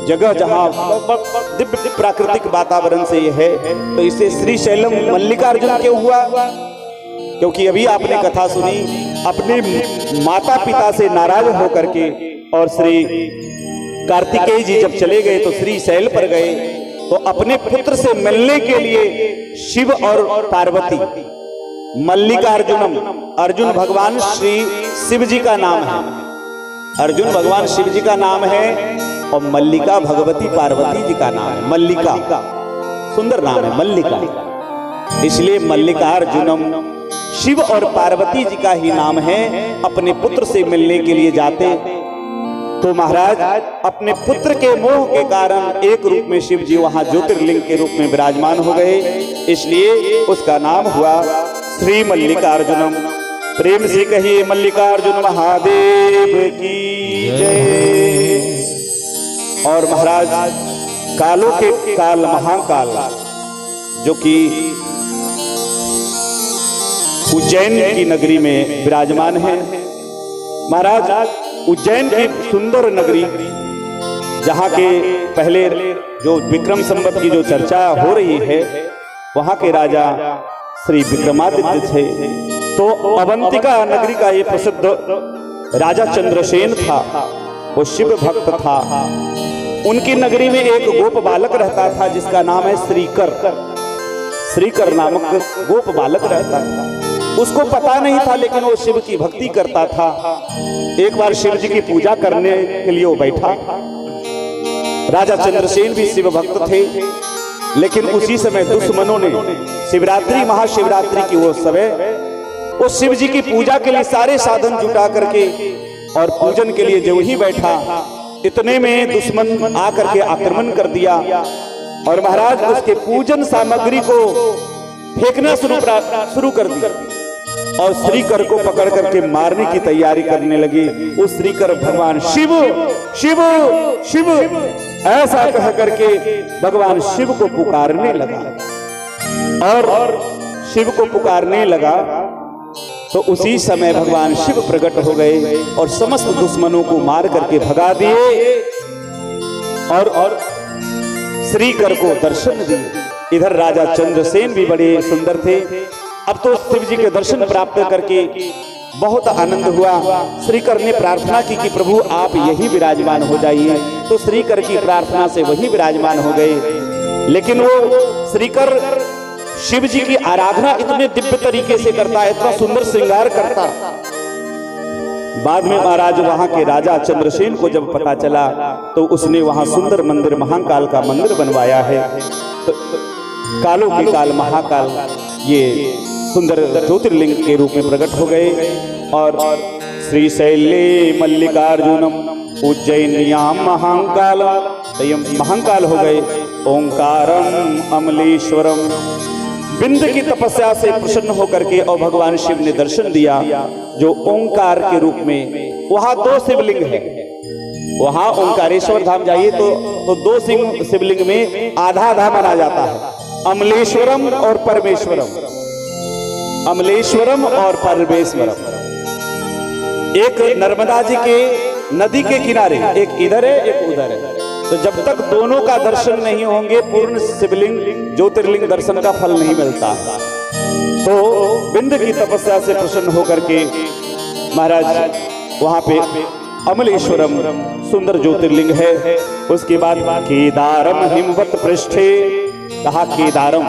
जगह जहां दिव्य प्राकृतिक वातावरण से ये है, तो इसे श्री शैलम मल्लिकार्जुन क्यों हुआ? क्योंकि अभी आपने कथा सुनी, अपने माता पिता से नाराज होकर के और श्री कार्तिकेय जी जब चले गए तो श्री शैल पर गए, तो अपने पुत्र से मिलने के लिए शिव और पार्वती, मल्लिकार्जुनम, अर्जुन भगवान श्री शिव जी का नाम है, अर्जुन भगवान शिव जी का नाम है, और मल्लिका भगवती पार्वती जी का नाम है। मल्लिका सुंदर नाम है, मल्लिका। इसलिए मल्लिकार्जुनम शिव और पार्वती जी का ही नाम है। अपने पुत्र से मिलने के लिए जाते तो महाराज अपने पुत्र के मोह के कारण एक रूप में शिव जी वहां ज्योतिर्लिंग के रूप में विराजमान हो गए। इसलिए उसका नाम हुआ श्री मल्लिकार्जुनम। प्रेम से कहिए मल्लिकार्जुन महादेव की जय। और महाराज कालों के काल महाकाल जो कि उज्जैन की नगरी में विराजमान है। महाराज उज्जैन की सुंदर नगरी जहाँ के पहले जो विक्रम संवत की जो चर्चा हो रही है, वहाँ के राजा श्री विक्रमादित्य थे। तो अवंतिका नगरी का ये प्रसिद्ध राजा चंद्रसेन था, वो शिव भक्त था। उनकी नगरी में एक गोप बालक रहता था जिसका नाम है श्रीकर। श्रीकर नामक गोप बालक रहता था। उसको पता नहीं था, लेकिन वो शिव की भक्ति करता था। एक बार शिव जी की पूजा करने के लिए वो बैठा। राजा चंद्रसेन भी शिव भक्त थे, लेकिन उसी समय दुश्मनों ने शिवरात्रि महाशिवरात्रि की वो समय वो शिव जी की पूजा के लिए सारे साधन जुटा करके और पूजन के लिए जो ही बैठा, इतने में दुश्मन आकर के आक्रमण कर दिया और महाराज उसके पूजन सामग्री को फेंकना शुरू कर दिया और श्रीकर को पकड़ करके मारने की तैयारी करने लगे। उस श्रीकर भगवान शिव शिव शिव ऐसा कह करके भगवान शिव को पुकारने लगा और शिव को पुकारने लगा। तो उसी समय भगवान शिव प्रकट हो गए और समस्त दुश्मनों को मार करके भगा दिए और श्रीकर को दर्शन दिए। इधर राजा चंद्रसेन भी बड़े सुंदर थे। अब तो शिव जी के दर्शन प्राप्त करके बहुत आनंद हुआ। श्रीकर ने प्रार्थना की कि प्रभु आप यही विराजमान हो जाइए। तो श्रीकर की प्रार्थना से वही विराजमान हो गए। लेकिन वो श्रीकर शिव जी की आराधना इतने दिव्य तरीके से करता है, इतना सुंदर श्रृंगार करता। बाद में महाराज वहां के राजा चंद्रसेन को जब पता चला तो उसने वहां सुंदर मंदिर महाकाल का मंदिर बनवाया है। तो कालों की काल महाकाल ये सुंदर ज्योतिर्लिंग के रूप में प्रकट हो गए और श्रीशैले मल्लिकार्जुनम उज्जैन्याम महाकाल, महाकाल हो गए। ओंकारम अमलेश्वरम, बिंद की तपस्या से प्रसन्न होकर के और भगवान शिव ने दर्शन दिया जो ओंकार के रूप में। वहां दो शिवलिंग है, वहां ओंकारेश्वर धाम जाइए तो दो शिवलिंग में आधा आधा माना जाता है, अमलेश्वरम और परमेश्वरम। अमलेश्वरम और परमेश्वरम एक नर्मदा जी के नदी के किनारे, एक इधर है एक उधर है। तो जब तक दोनों का दर्शन नहीं होंगे पूर्ण शिवलिंग ज्योतिर्लिंग दर्शन का फल नहीं मिलता। तो बिंद की तपस्या से प्रसन्न होकर के महाराज वहां पे अमलेश्वरम सुंदर ज्योतिर्लिंग है। उसके बाद केदारम हिमवत पृष्ठे, कहा केदारम,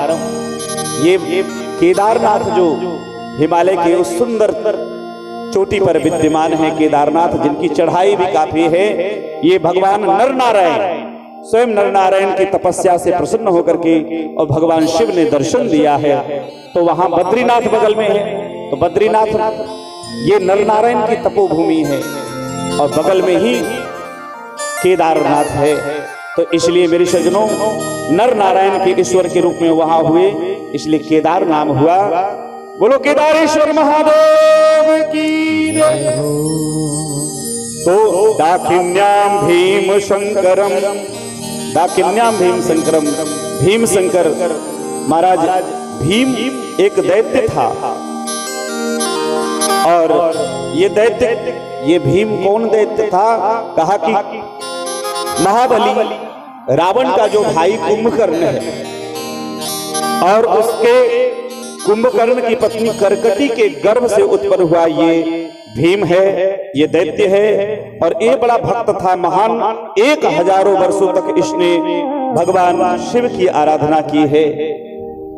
ये केदारनाथ जो हिमालय के उस सुंदर चोटी पर विद्यमान है केदारनाथ, जिनकी चढ़ाई भी काफी है। ये भगवान नर नारायण स्वयं नर नारायण की तपस्या से प्रसन्न होकर के और भगवान शिव ने दर्शन दिया है। तो वहां बद्रीनाथ बगल में है। तो बद्रीनाथ ये नर नारायण की तपोभूमि है और बगल में ही केदारनाथ है। तो इसलिए मेरे सज्जनों नर नारायण के ईश्वर के रूप में वहां हुए, इसलिए केदार नाम हुआ। बोलो केदारेश्वर महादेव की जय। तो दाकिन्याम भीम शंकरम, दाकिन्याम भीम शंकरम, भीम शंकर महाराज। भीम एक दैत्य था और ये दैत्य, ये भीम कौन दैत्य था? कहा कि महाबली रावण का जो भाई कुंभकर्ण है और उसके कुंभकर्ण की पत्नी करकटी के गर्भ से उत्पन्न हुआ ये भीम है, ये दैत्य है। और ये बड़ा भक्त था महान, 1000 वर्षों तक इसने भगवान शिव की आराधना की है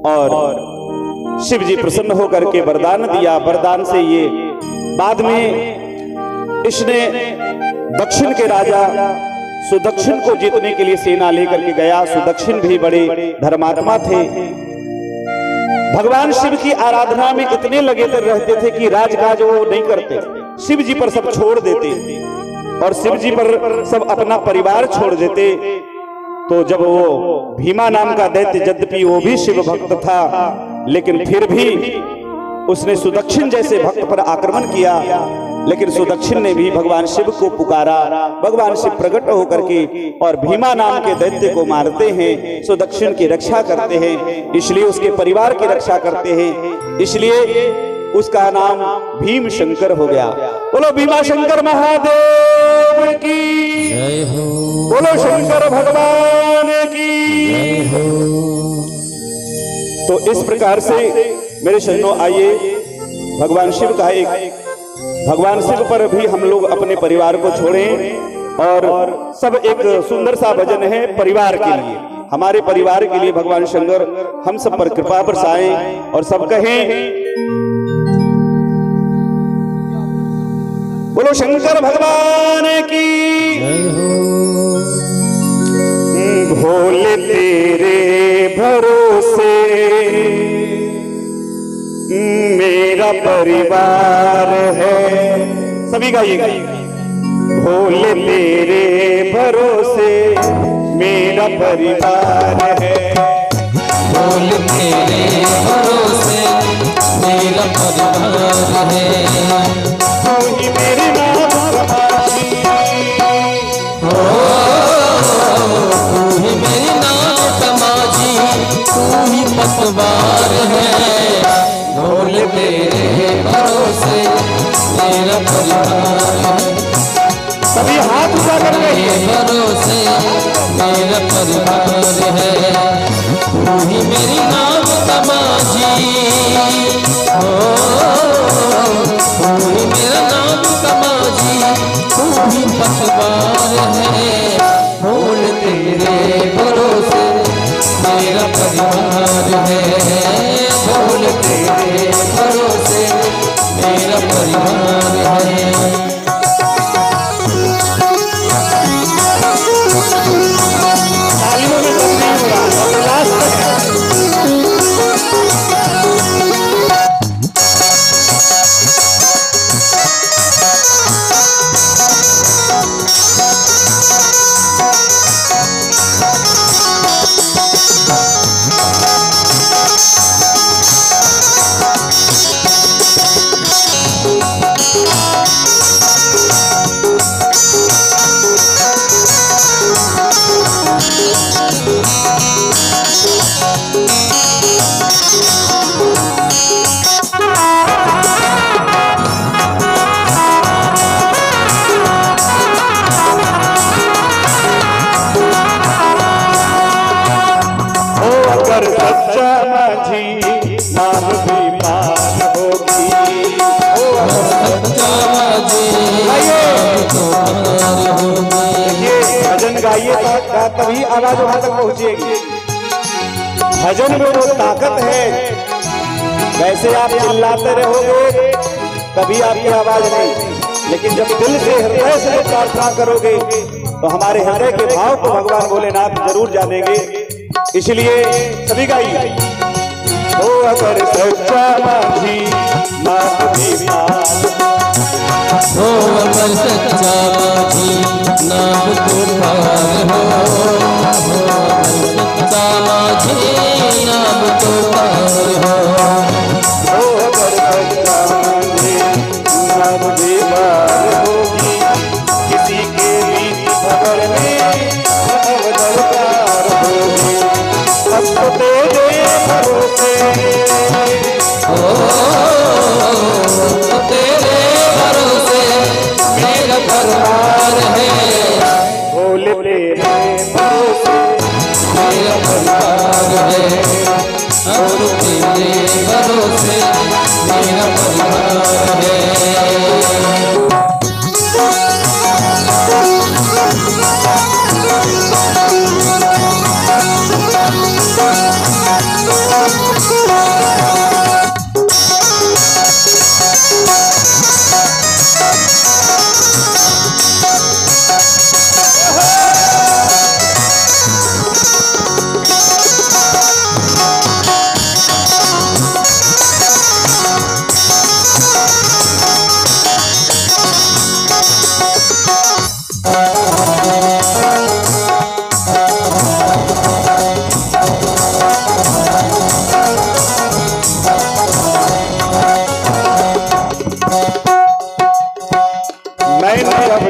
और शिव जी प्रसन्न होकर के वरदान दिया। वरदान से ये बाद में इसने दक्षिण के राजा सुदक्षिण को जीतने के लिए सेना लेकर के गया। सुदक्षिण भी बड़े धर्मात्मा थे, भगवान शिव की आराधना में इतने लगे रहते थे कि राजकाज वो नहीं करते, शिव जी पर सब छोड़ देते और शिव जी पर सब अपना परिवार छोड़ देते। तो जब वो भीमा नाम का दैत्य, यद्यपि वो भी शिव भक्त था, लेकिन फिर भी उसने सुदक्षिण जैसे भक्त पर आक्रमण किया। लेकिन सुदक्षिण ने भी भगवान शिव को पुकारा, भगवान शिव प्रकट होकर के और भीमा नाम के दैत्य को मारते हैं, सुदक्षिण की रक्षा करते हैं, इसलिए उसके परिवार की रक्षा करते हैं, इसलिए उसका नाम भीम शंकर हो गया। बोलो भीमा शंकर महादेव की जय हो। बोलो शंकर भगवान की। तो इस प्रकार से मेरे शरणों आइए, भगवान शिव का भगवान शिव पर भी हम लोग अपने परिवार को छोड़ें और सब एक सुंदर सा भजन है परिवार के लिए, हमारे परिवार के लिए भगवान शंकर हम सब पर कृपा बरसाएं और सब कहें बोलो शंकर भगवान की। भोले तेरे भरोसे मेरा परिवार है, सभी गाइएगा। भोले तेरे भरोसे मेरा परिवार है, भोले तेरे भरोसे मेरा परिवार है। तू ही मेरे नाम समाजी, तू ही मेरे नाम समाजी, तू ही पतवार है। भोले तेरे भरोसे मेरा परिवार है, सभी हाथ उठा कर भरोसे मेरा परिवार है। तू ही मेरी नाम समाजी, तू ही मेरा नाम समाजी, तू ही पतवार है। भोले तेरे भरोसे मेरा परिवार है, भोले तेरे भरोसे मेरा परिवार है। सच्चा माझी नाम भी पार होगी, सच्चा माझी भजन गाइए तभी आवाज वहां तक पहुंचेगी। भजन में वो ताकत है, वैसे आप चिल्लाते रहोगे कभी आपकी आवाज नहीं, लेकिन जब दिल से हृदय से प्रार्थना करोगे तो हमारे हृदय के भाव को भगवान भोलेनाथ जरूर जानेंगे। इसलिए सभी गाइए, हो अगर सच्चा माझी नाम भी पार, हो अगर सच्चा माझी नाम तो पार हो सच्चा माझी नाम तो पार हो अगर सच्चा माझी नाम भी पार होगी, किसी के बीच खबर में दरकार होगी, अब तो तेरे भरोसे तेरे भरोसे मेरा परिवार है। भोले तेरे भरोसे मेरा परिवार है, और तेरे भरोसे मेरा परिवार है।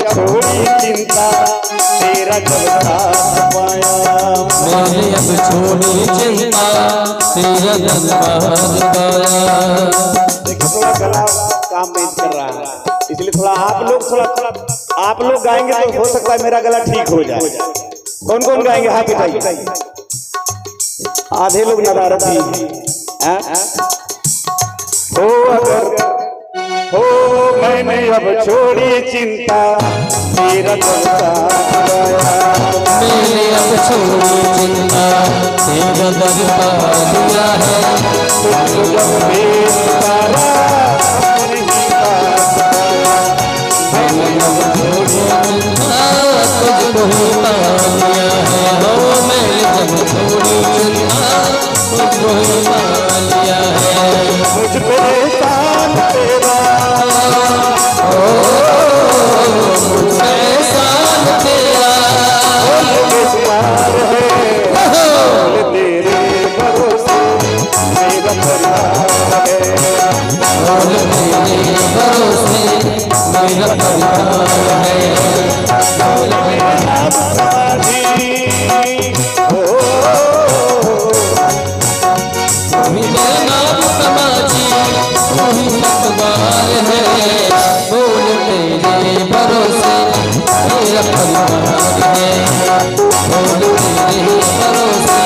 छोड़ी चिंता तेरा जब साथ पाया, मैंने अब छोड़ी चिंता तेरा जज्बात पाया। देखिए थोड़ा गला काम नहीं कर रहा है, इसलिए थोड़ा आप लोग थोड़ा आप लोग गाएंगे तो हो सकता है मेरा गला ठीक हो जाए। कौन कौन गाएंगे हाथ उठाइए। आधे लोग नदारत ही हो अगर हो मैंने अब छोड़ी चिंता तेरा मैंने अब छोड़ी चिंता तेरा दर पा दिया है। तुझको जब बेसहारा मैंने अब छोड़ी चिंता तुझको ही पा लिया है। हो मैंने जब छोड़ी चिंता तुझको ही पा लिया है। मुझ पे एहसान तेरा मुझसे एहसान तेरा बेशुमार है। तेरे भरोसे मेरा परिवार है। तेरे भरोसे मेरा परिवार है। मेरा नाम समाधि हो मेरा नाम समाधि वही मतवार है। बोल तेरे भरोसे मेरा परिवार है। बोल तेरे भरोसे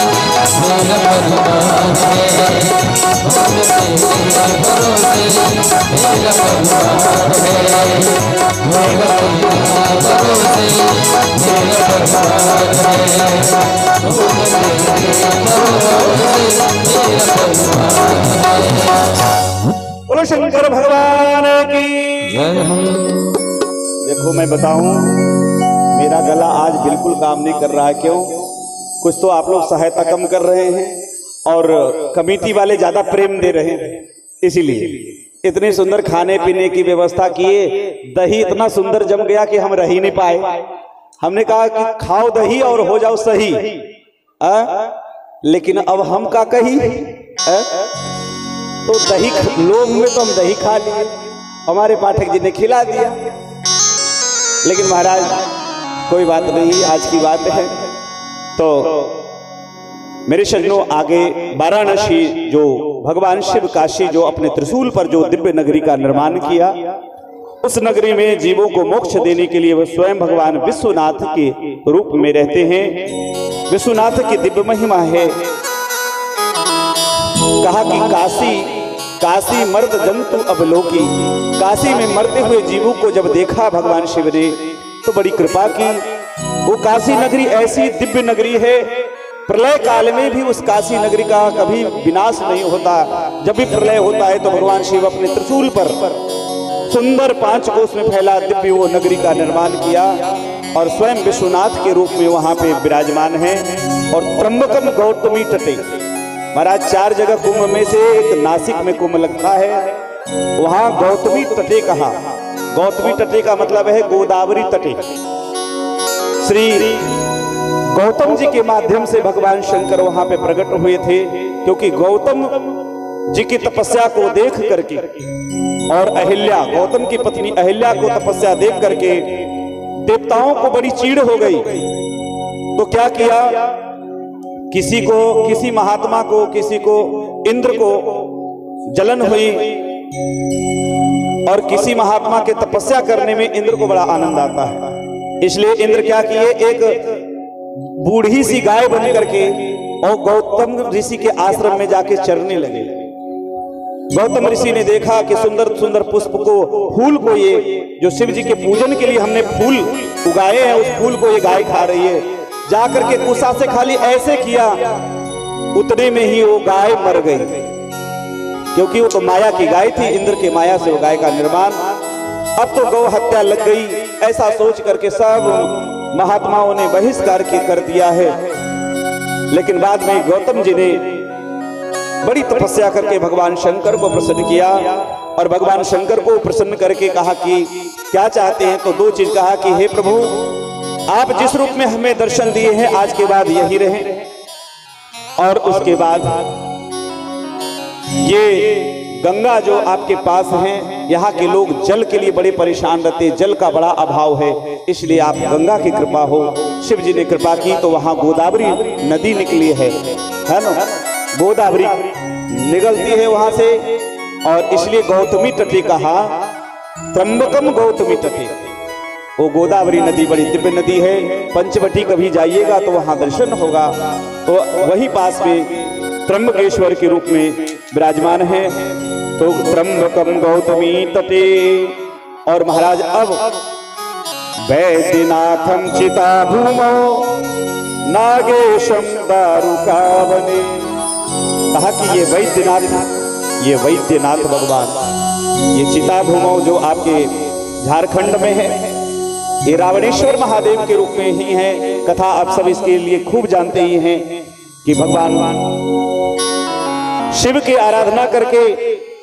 मेरा परिवार है। बोल तेरे भरोसे मेरा परिवार है। बोल तेरे भरोसे मेरा परिवार है। बोल तेरे भरोसे मेरा परिवार है। बोलो शंकर भगवान की। जय हो। देखो मैं बताऊं, मेरा गला आज बिल्कुल काम नहीं कर रहा है। क्यों? कुछ तो आप लोग सहायता कम कर रहे हैं और कमेटी वाले ज्यादा प्रेम दे रहे हैं, इसीलिए इतने सुंदर खाने पीने की व्यवस्था किए। दही इतना सुंदर जम गया कि हम रह ही नहीं पाए। हमने कहा कि खाओ दही और हो जाओ सही। लेकिन अब हम का कही तो दही लोभ में तो हम दही खा लिए, हमारे पाठक जी ने खिला दिया। लेकिन महाराज कोई बात नहीं, आज की बात है। तो मेरे शरणों आगे वाराणसी जो भगवान शिव काशी जो अपने त्रिशूल पर जो दिव्य नगरी का निर्माण किया, उस नगरी में जीवों को मोक्ष देने के लिए वह स्वयं भगवान विश्वनाथ के रूप में रहते हैं। विश्वनाथ की दिव्य महिमा है। कहा कि काशी मर्द जंतु अवलोकी। काशी में मरते हुए जीवों को जब देखा भगवान शिव ने तो बड़ी कृपा की। वो काशी नगरी ऐसी दिव्य नगरी है, प्रलय काल में भी उस काशी नगरी का कभी विनाश नहीं होता। जब भी प्रलय होता है तो भगवान शिव अपने त्रिशूल पर सुंदर 5 कोस में फैला दिव्य वो नगरी का निर्माण किया और स्वयं विश्वनाथ के रूप में वहां पे विराजमान है। और त्र्यंबकम गौतमी तटे, महाराज 4 जगह कुंभ में से एक नासिक में कुंभ लगता है, वहां गौतमी तटे कहा। गौतमी तटे का मतलब है गोदावरी तटे। श्री गौतम जी के माध्यम से भगवान शंकर वहां पे प्रकट हुए थे, क्योंकि गौतम जी की तपस्या को देख करके और अहिल्या, गौतम की पत्नी अहिल्या को तपस्या देख करके देवताओं को बड़ी चीड़ हो गई। तो क्या किया, किसी महात्मा को, किसी को इंद्र को जलन हुई और किसी महात्मा के तपस्या करने में इंद्र को बड़ा आनंद आता है। इसलिए इंद्र क्या किए, एक बूढ़ी सी गाय बन करके और गौतम ऋषि के आश्रम में जाके चरने लगे। गौतम ऋषि ने देखा कि सुंदर सुंदर पुष्प को, फूल को, ये जो शिव जी के पूजन के लिए हमने फूल उगाए हैं, उस फूल को ये गाय खा रही है। जाकर के कुशा से खाली ऐसे किया, उतने में ही वो गाय मर गई, क्योंकि वो तो माया की गाय थी, इंद्र के माया से वो गाय का निर्माण। अब तो गौ हत्या लग गई, ऐसा सोच करके सब महात्माओं ने बहिष्कार कर दिया है। लेकिन बाद में गौतम जी ने बड़ी तपस्या करके भगवान शंकर को प्रसन्न किया और भगवान शंकर को प्रसन्न करके कहा कि क्या चाहते हैं। तो 2 चीज कहा कि हे प्रभु, आप जिस रूप में हमें दर्शन दिए हैं आज के बाद यही रहें, और उसके बाद ये गंगा जो आपके पास हैं, यहाँ के लोग जल के लिए बड़े परेशान रहते हैं, जल का बड़ा अभाव है, इसलिए आप गंगा की कृपा हो। शिव जी ने कृपा की तो वहाँ गोदावरी नदी निकली है ना, गोदावरी निकलती है वहां से, और इसलिए गौतमी तटे कहा, त्र्यंबकम गौतमी तटे। वो गोदावरी नदी बड़ी दिव्य नदी है। पंचवटी कभी जाइएगा तो वहां दर्शन होगा। तो वही पास में त्र्यंबकेश्वर के रूप में विराजमान है। तो त्र्यंबकम गौतमी तटे। और महाराज अब वैद्यनाथम चिता भूमो नागेशम दारुका बने। कहा कि ये वैद्यनाथ भगवान, ये चिता भूमो जो आपके झारखंड में है, ये रावणेश्वर महादेव के रूप में ही है। कथा आप सब इसके लिए खूब जानते ही हैं कि भगवान शिव की आराधना करके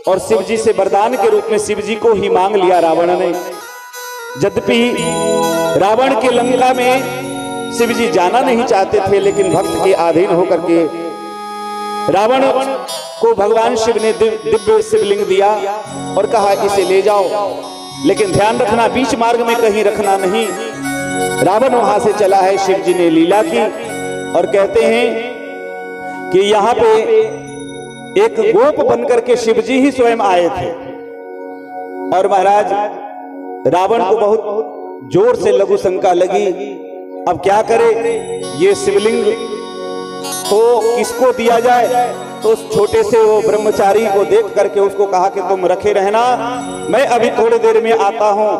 और शिव जी से वरदान के रूप में शिव जी को ही मांग लिया रावण ने। यद्यपि रावण के लंका में शिव जी जाना नहीं चाहते थे, लेकिन भक्त के अधीन होकर के रावण को भगवान शिव ने दिव्य शिवलिंग दिया और कहा इसे ले जाओ, लेकिन ध्यान रखना बीच मार्ग में कहीं रखना नहीं। रावण वहां से चला है। शिव जी ने लीला की और कहते हैं कि यहाँ पे एक गोप बनकर के शिव जी ही स्वयं आए थे। और महाराज रावण को बहुत जोर से लघु शंका लगी। अब क्या करे, ये शिवलिंग तो किसको दिया जाए। तो उस छोटे से वो ब्रह्मचारी को देख करके उसको कहा कि तुम रखे रहना, मैं अभी थोड़ी देर में आता हूं।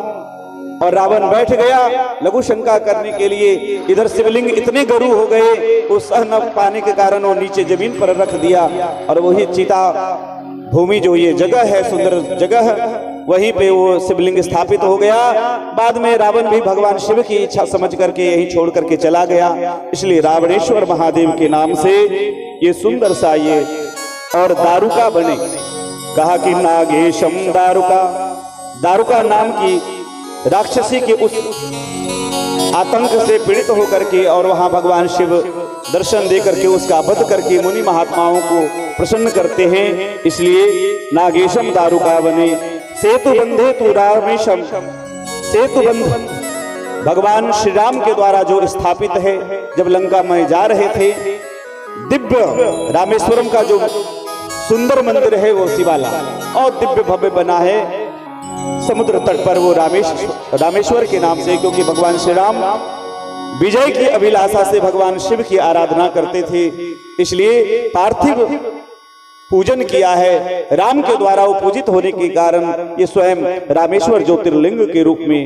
और रावण बैठ गया लघु शंका करने के लिए। इधर शिवलिंग इतने गरु हो गए, उस सह न पाने के कारण वो नीचे जमीन पर रख दिया। और वही चिता भूमि जो ये जगह है, सुंदर जगह, वहीं पे वो शिवलिंग स्थापित हो गया। बाद में रावण भी भगवान शिव की इच्छा समझ करके यही छोड़ करके चला गया। इसलिए रावणेश्वर महादेव के नाम से ये सुंदर सा ये और दारुका बने। कहा कि नागेशम दारुका, दारुका नाम की राक्षसी के उस आतंक से पीड़ित होकर के और वहां भगवान शिव दर्शन दे करके उसका वध करके मुनि महात्माओं को प्रसन्न करते हैं। इसलिए नागेशम दारुका बने। सेतु बंधे तू रामेशम, सेतु बंध भगवान श्री राम के द्वारा जो स्थापित है। जब लंका में जा रहे थे, दिव्य रामेश्वरम का जो सुंदर मंदिर है वो शिवाला और दिव्य भव्य बना है समुद्र तट पर, वो रामेश्वर के नाम से, क्योंकि भगवान श्री राम विजय की अभिलाषा से भगवान शिव की आराधना करते थे। इसलिए पार्थिव पूजन किया है। राम के द्वारा वो पूजित होने के कारण ये स्वयं रामेश्वर ज्योतिर्लिंग के रूप में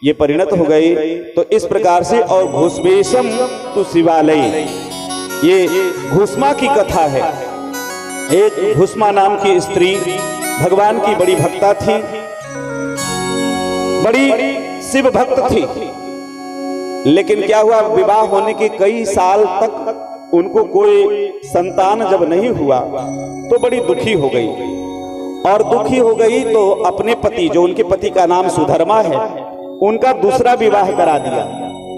ये परिणत हो गए। तो इस प्रकार से और घुस्मेशम तु शिवालय, ये घुस्मा की कथा है। एक घुस्मा नाम की स्त्री भगवान की बड़ी भक्ता थी, बड़ी शिव भक्त थी। लेकिन क्या हुआ, विवाह होने के कई साल तक उनको कोई संतान जब नहीं हुआ तो बड़ी दुखी हो गई। और दुखी हो गई तो अपने पति, जो उनके पति का नाम सुधर्मा है, उनका दूसरा विवाह करा दिया।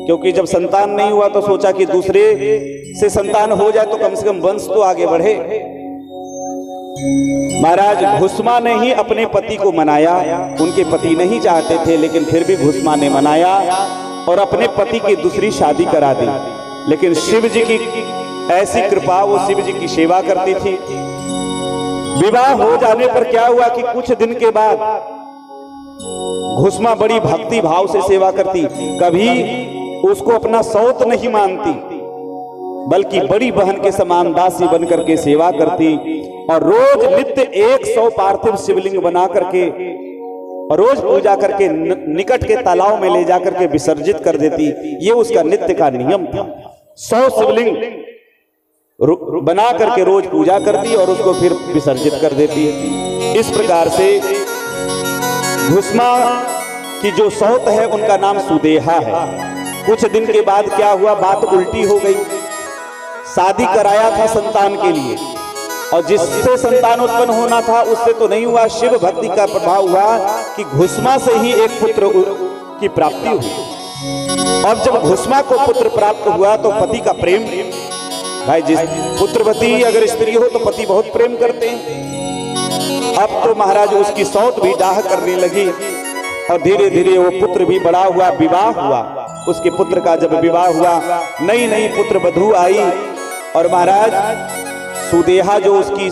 क्योंकि जब संतान नहीं हुआ तो सोचा कि दूसरे से संतान हो जाए तो कम से कम वंश तो आगे बढ़े। महाराज घुस्मा ने ही अपने पति को मनाया। उनके पति नहीं चाहते थे, लेकिन फिर भी घुस्मा ने मनाया और अपने पति की दूसरी शादी करा दी। लेकिन शिव जी की ऐसी कृपा, वो शिव जी की सेवा करती थी। विवाह हो जाने पर क्या हुआ कि कुछ दिन के बाद घुस्मा बड़ी भक्ति भाव से सेवा करती। कभी उसको अपना सौत नहीं मानती, बल्कि बड़ी बहन के समान दासी बनकर के सेवा करती। और रोज नित्य 100 पार्थिव शिवलिंग बना करके और रोज पूजा करके निकट के तालाब में ले जाकर के विसर्जित कर देती। ये उसका नित्य का नियम था। 100 शिवलिंग बना करके रोज पूजा करती और उसको फिर विसर्जित कर देती है। इस प्रकार से घुस्मा की जो सौत है उनका नाम सुदेहा है। कुछ दिन के बाद क्या हुआ, बात उल्टी हो गई। शादी कराया था संतान के लिए और जिससे संतान उत्पन्न होना था उससे तो नहीं हुआ। शिव भक्ति का प्रभाव हुआ कि घुस्मा से ही एक पुत्र की प्राप्ति हुई। अब जब घुस्मा को पुत्र प्राप्त हुआ तो पति का प्रेम, भाई जिस पुत्रवती अगर स्त्री हो तो पति बहुत प्रेम करते हैं। अब तो महाराज उसकी सौत भी डाह करने लगी और धीरे धीरे वो पुत्र भी बड़ा हुआ, विवाह हुआ। उसके पुत्र का जब विवाह हुआ, नई नई पुत्र वधू आई और महाराज सुदेहा जो उसकी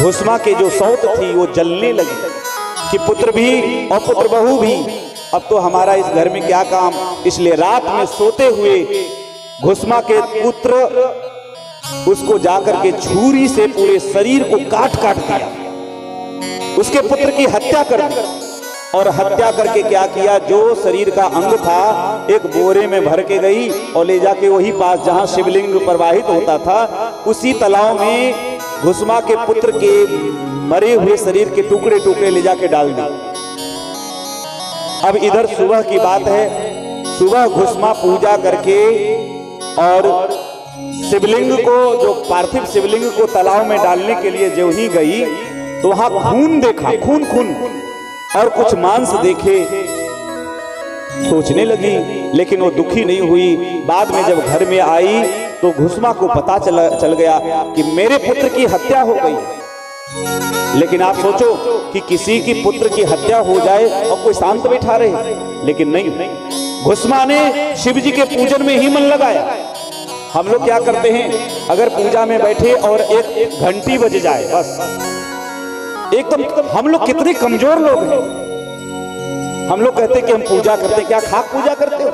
घुस्मा के जो सौत थी वो जलने लगी कि पुत्र भी और पुत्र बहू भी अब तो हमारा इस घर में क्या काम। इसलिए रात में सोते हुए घुसमा के पुत्र उसको जाकर के छुरी से पूरे शरीर को काट काट दिया, उसके पुत्र की हत्या कर दी। और हत्या करके क्या किया, जो शरीर का अंग था एक बोरे में भर के गई और ले जाके वही पास जहां शिवलिंग प्रवाहित होता था उसी तालाब में घुसमा के पुत्र के मरे हुए शरीर के टुकड़े टुकड़े ले जाके डाल दिए। अब इधर सुबह की बात है, सुबह घुसमा पूजा करके और शिवलिंग को, जो पार्थिव शिवलिंग को तालाब में डालने के लिए जो ही गई तो वहां खून देखा, खून खून और कुछ मांस देखे। सोचने लगी, लेकिन वो दुखी नहीं हुई। बाद में जब घर में आई तो घुसमा को पता चल गया कि मेरे पुत्र की हत्या हो गई। लेकिन आप सोचो कि किसी की पुत्र की हत्या हो जाए और कोई शांत बैठा रहे, लेकिन नहीं, घुसमा ने शिव जी के पूजन में ही मन लगाया। हम लोग क्या करते हैं, अगर पूजा में बैठे और एक घंटी बज जाए बस एकदम, हम लोग कितने कमजोर लोग हैं। हम लोग कहते हैं कि हम पूजा करते हैं, क्या खाक पूजा करते हो?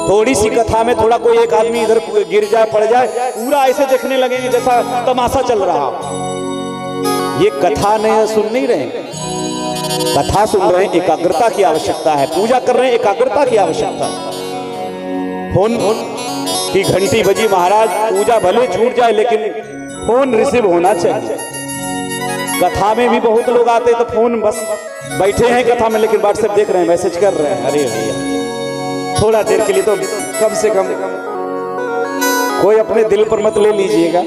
थोड़ी सी कथा में थोड़ा कोई एक आदमी इधर गिर जाए पड़ जाए, पूरा ऐसे देखने लगेंगे जैसा तमाशा चल रहा। ये कथा नहीं सुन नहीं रहे, कथा सुन रहे हैं। एकाग्रता की आवश्यकता है, पूजा कर रहे हैं, एकाग्रता की आवश्यकता है। फोन की घंटी बजी, महाराज पूजा भले छूट जाए लेकिन फोन रिसीव होना चाहिए। कथा में भी बहुत लोग आते हैं तो फोन, बस बैठे हैं कथा में लेकिन व्हाट्सएप देख रहे हैं, मैसेज कर रहे हैं। अरे भैया थोड़ा देर के लिए तो कम से कम कोई अपने दिल पर मत ले लीजिएगा।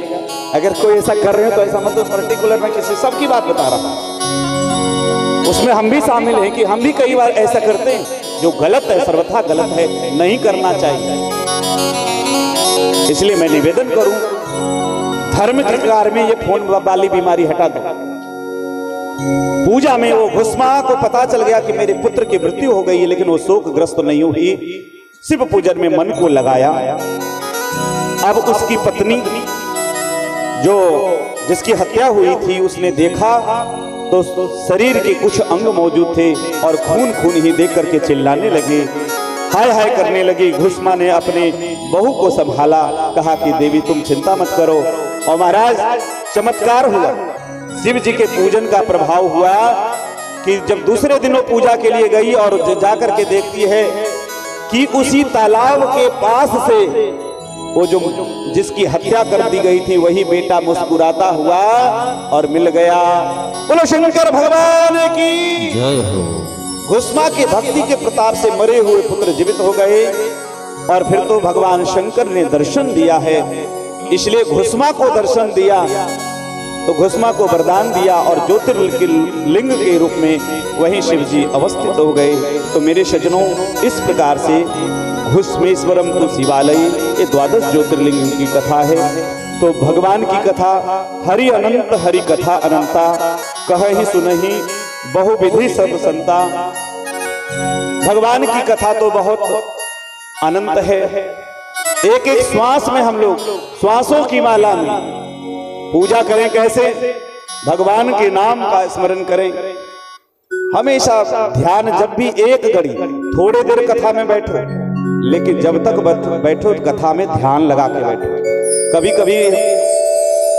अगर कोई ऐसा कर रहे हो तो ऐसा मतलब पर्टिकुलर मैं किसी सबकी बात बता रहा हूं, उसमें हम भी शामिल हैं कि हम भी कई बार ऐसा करते हैं जो गलत है, सर्वथा गलत है, नहीं करना चाहिए। इसलिए मैं निवेदन करूं, धर्म के कार्य में ये फोन वाली बीमारी हटा दो। पूजा में वो घुसमा को पता चल गया कि मेरे पुत्र की मृत्यु हो गई है, लेकिन वो शोकग्रस्त नहीं हुई, शिव पूजन में मन को लगाया। अब उसकी पत्नी जो जिसकी हत्या हुई थी उसने देखा तो शरीर के कुछ अंग मौजूद थे और खून खून ही देख करके चिल्लाने लगे, हाय हाय करने लगी। घुसमा ने अपने बहू को संभाला, कहा कि देवी तुम चिंता मत करो। और महाराज चमत्कार हुआ, शिव जी के पूजन का प्रभाव हुआ कि जब दूसरे दिन वो पूजा के लिए गई और जाकर के देखती है कि उसी तालाब के पास से वो जो जिसकी हत्या कर दी गई थी वही बेटा मुस्कुराता हुआ और मिल गया। बोलो शंकर भगवान की जय हो। घुसमा की भक्ति के प्रताप से मरे हुए पुत्र जीवित हो गए और फिर तो भगवान शंकर ने दर्शन दिया है, इसलिए घुसमा को दर्शन दिया तो घुसमा को वरदान दिया और ज्योतिर्लिंग के रूप में वहीं शिव जी अवस्थित हो गए। तो मेरे सज्जनों, इस प्रकार से घुसमेश्वरम तु शिवालय, ये द्वादश ज्योतिर्लिंग की कथा है। तो भगवान की कथा हरि अनंत, हरि कथा अनंता, कह ही सुनहि बहुविधि सब संता। भगवान की कथा तो बहुत अनंत है। एक एक श्वास में हम लोग श्वासों की माला में पूजा करें। कैसे? भगवान के नाम का स्मरण करें हमेशा। ध्यान जब भी एक घड़ी थोड़े देर कथा में बैठो, लेकिन जब तक बैठो कथा में ध्यान लगा के बैठो। कभी कभी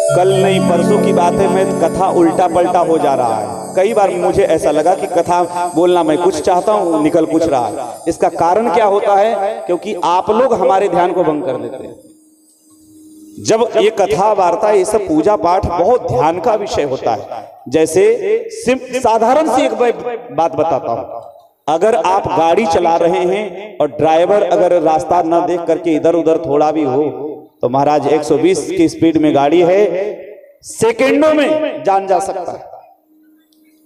कल नहीं परसों की बात है, मैं कथा उल्टा पलटा हो जा रहा है। कई बार मुझे ऐसा लगा कि कथा बोलना मैं कुछ चाहता हूं, निकल कुछ रहा है। इसका कारण क्या होता है? क्योंकि आप लोग हमारे ध्यान को भंग कर देते हैं। जब ये कथा वार्ता, ये सब पूजा पाठ बहुत ध्यान का विषय होता है। जैसे साधारण सी एक बात बताता हूं, अगर आप गाड़ी चला रहे हैं और ड्राइवर अगर रास्ता न देख करके इधर उधर थोड़ा भी हो, तो महाराज 120 की स्पीड में गाड़ी है, सेकंडों में जान जा सकता है।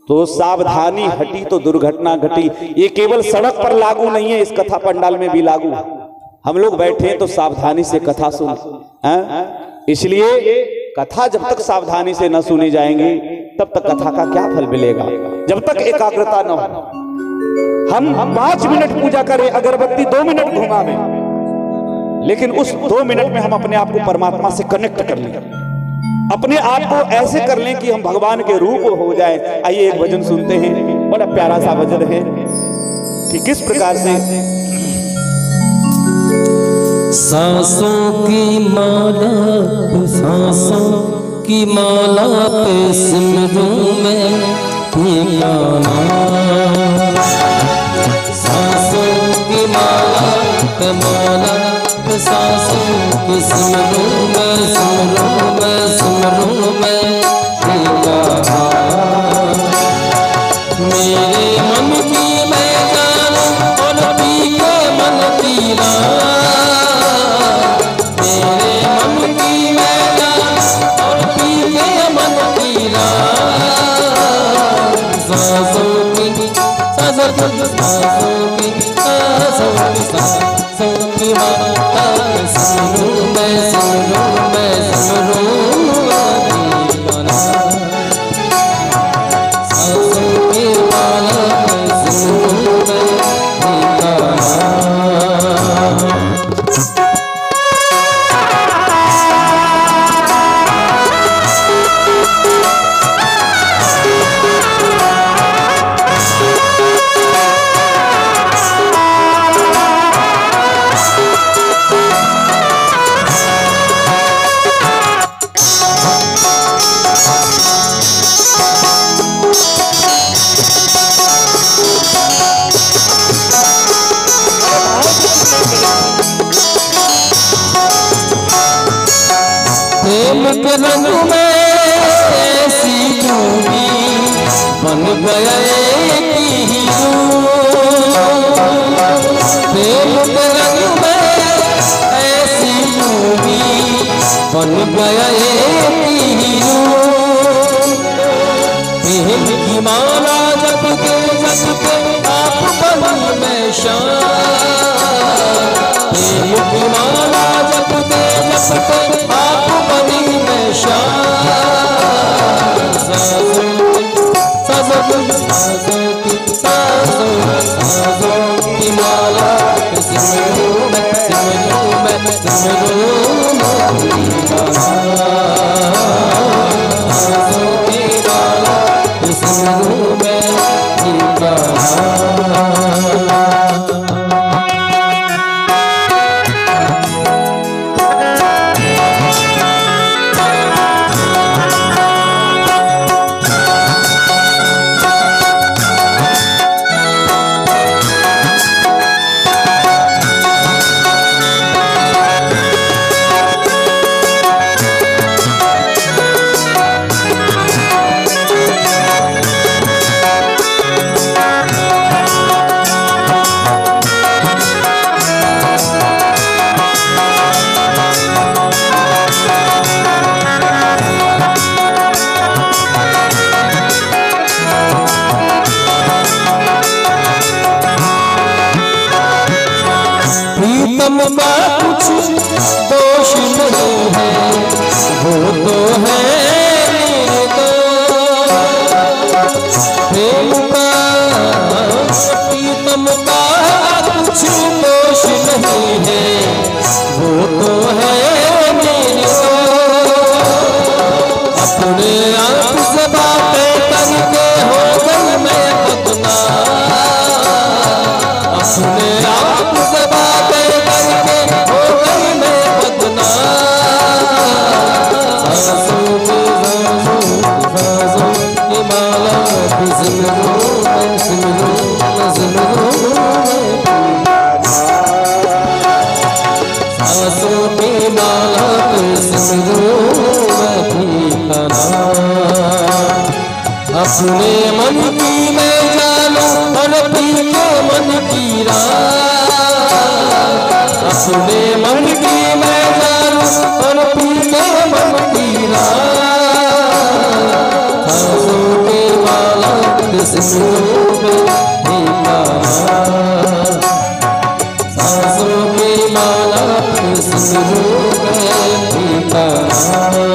तो सावधानी हटी तो दुर्घटना घटी। ये केवल सड़क पर लागू नहीं है, इस कथा पंडाल में भी लागू है। हम लोग बैठे तो सावधानी से कथा सुन, इसलिए कथा जब तक सावधानी से न सुनी जाएंगी तब तक कथा का क्या फल मिलेगा? जब तक एकाग्रता न हो। हम 5 मिनट पूजा करें, अगरबत्ती 2 मिनट घुमावे, लेकिन उस 2 मिनट में हम अपने आप को परमात्मा से कनेक्ट कर लें, अपने आप को ऐसे कर लें कि हम भगवान के रूप हो जाए। आइए एक भजन सुनते हैं, बड़ा प्यारा सा भजन है। कि किस प्रकार से सांसों की माला पे सिमरूं मैं तेरा नाम। सांसों की माला पे सांसों की सिमरूं मैं तेरा नाम। मेरे मन की मैं जानूं और पी के मन की मेरे मन की मैं जानूं और पी के मन की सांसों की माता सिमरूं मैं प्रेम के रंग में ऐसी डूबी बन गया एक हीरो। प्रेम के रंग में ऐसी डूबी बन गया एक हीरो। प्रेम की माला जपते आप बनी मैं शान। प्रेम की माला जपते आप बनी मैं शान। सांसों की माला सिमरूं मैं सांसों की माला सिमरूं मैं तेरा प्रीतम का कुछ दोष नहीं है, वो तो है प्रेम का। प्रीतम का कुछ दोष नहीं है, वो तो है अपने आप से बातें करके हो गई मैं बदनाम। अपने आप से बातें करके हो गई मैं बदनाम। सांसों की माला सिमरूं मैं सांसों की माला सिमरूं मैं तेरा नाम। अपने मन की मैं जानूं और पी के मन की अपने मन की मैं जानूं और पी के मन की सांसों की माला सिमरूं मैं तेरा नाम। सांसों की माला सिमरूं मैं तेरा नाम।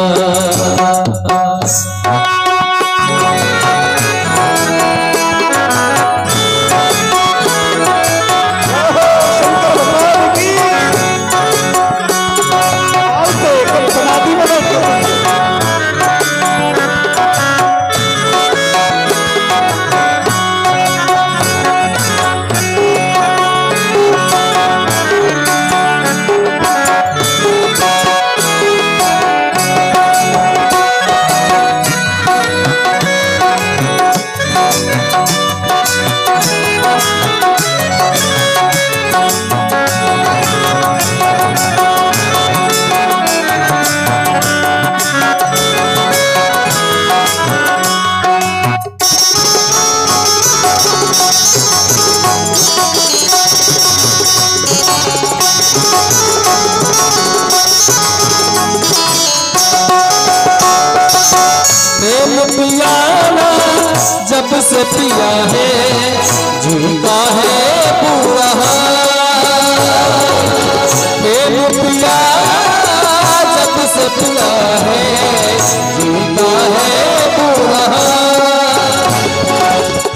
से पिया है झूठा है पूरा प्रेम पिया जब से पिया है झूठा है पूरा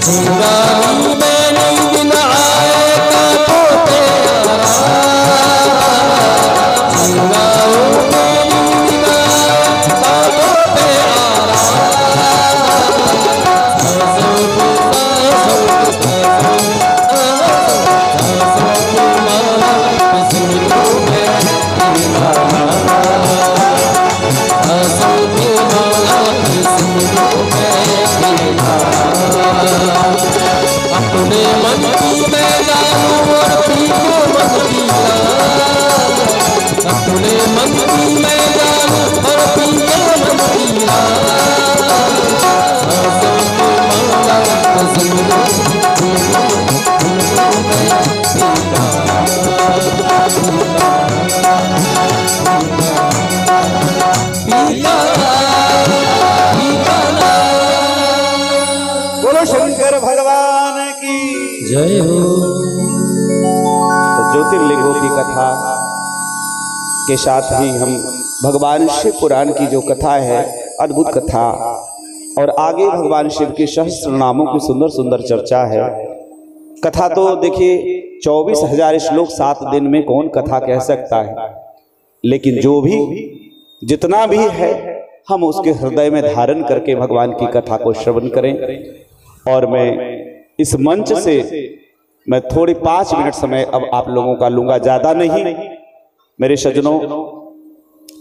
जिंदगी में नींद न आए कांटों पे अपने मन की मैं जानूं और पीको मन पीला अपने मन की मैं जानूं और पीको मन पीला बोलो शंकर भगवान की जय हो। तो ज्योतिर्लिंगों की कथा के साथ ही हम भगवान शिव पुराण की जो कथा है, अद्भुत कथा, और आगे भगवान शिव के सहस्त्र नामों की सुंदर सुंदर चर्चा है। कथा तो देखिए 24,000 श्लोक 7 दिन में कौन कथा कह सकता है, लेकिन जो भी जितना भी है हम उसके हृदय में धारण करके भगवान की कथा को श्रवण करें। और मैं इस मंच से मैं थोड़ी 5 मिनट समय अब आप लोगों का लूंगा, ज़्यादा नहीं। मेरे सज्जनों,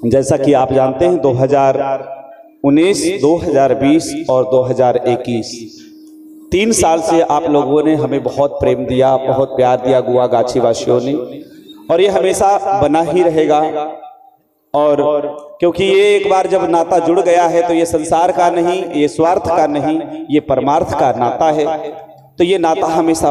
जैसा कि आप जानते हैं 2019, 2020 और 2021 3 साल से आप लोगों ने हमें बहुत प्रेम दिया, बहुत प्यार दिया गुआ गाछी वासियों ने, और ये हमेशा बना ही रहेगा। और क्योंकि ये एक बार जब नाता जुड़ गया है तो ये संसार का नहीं, ये स्वार्थ का नहीं, ये परमार्थ का नाता है। तो ये नाता हमेशा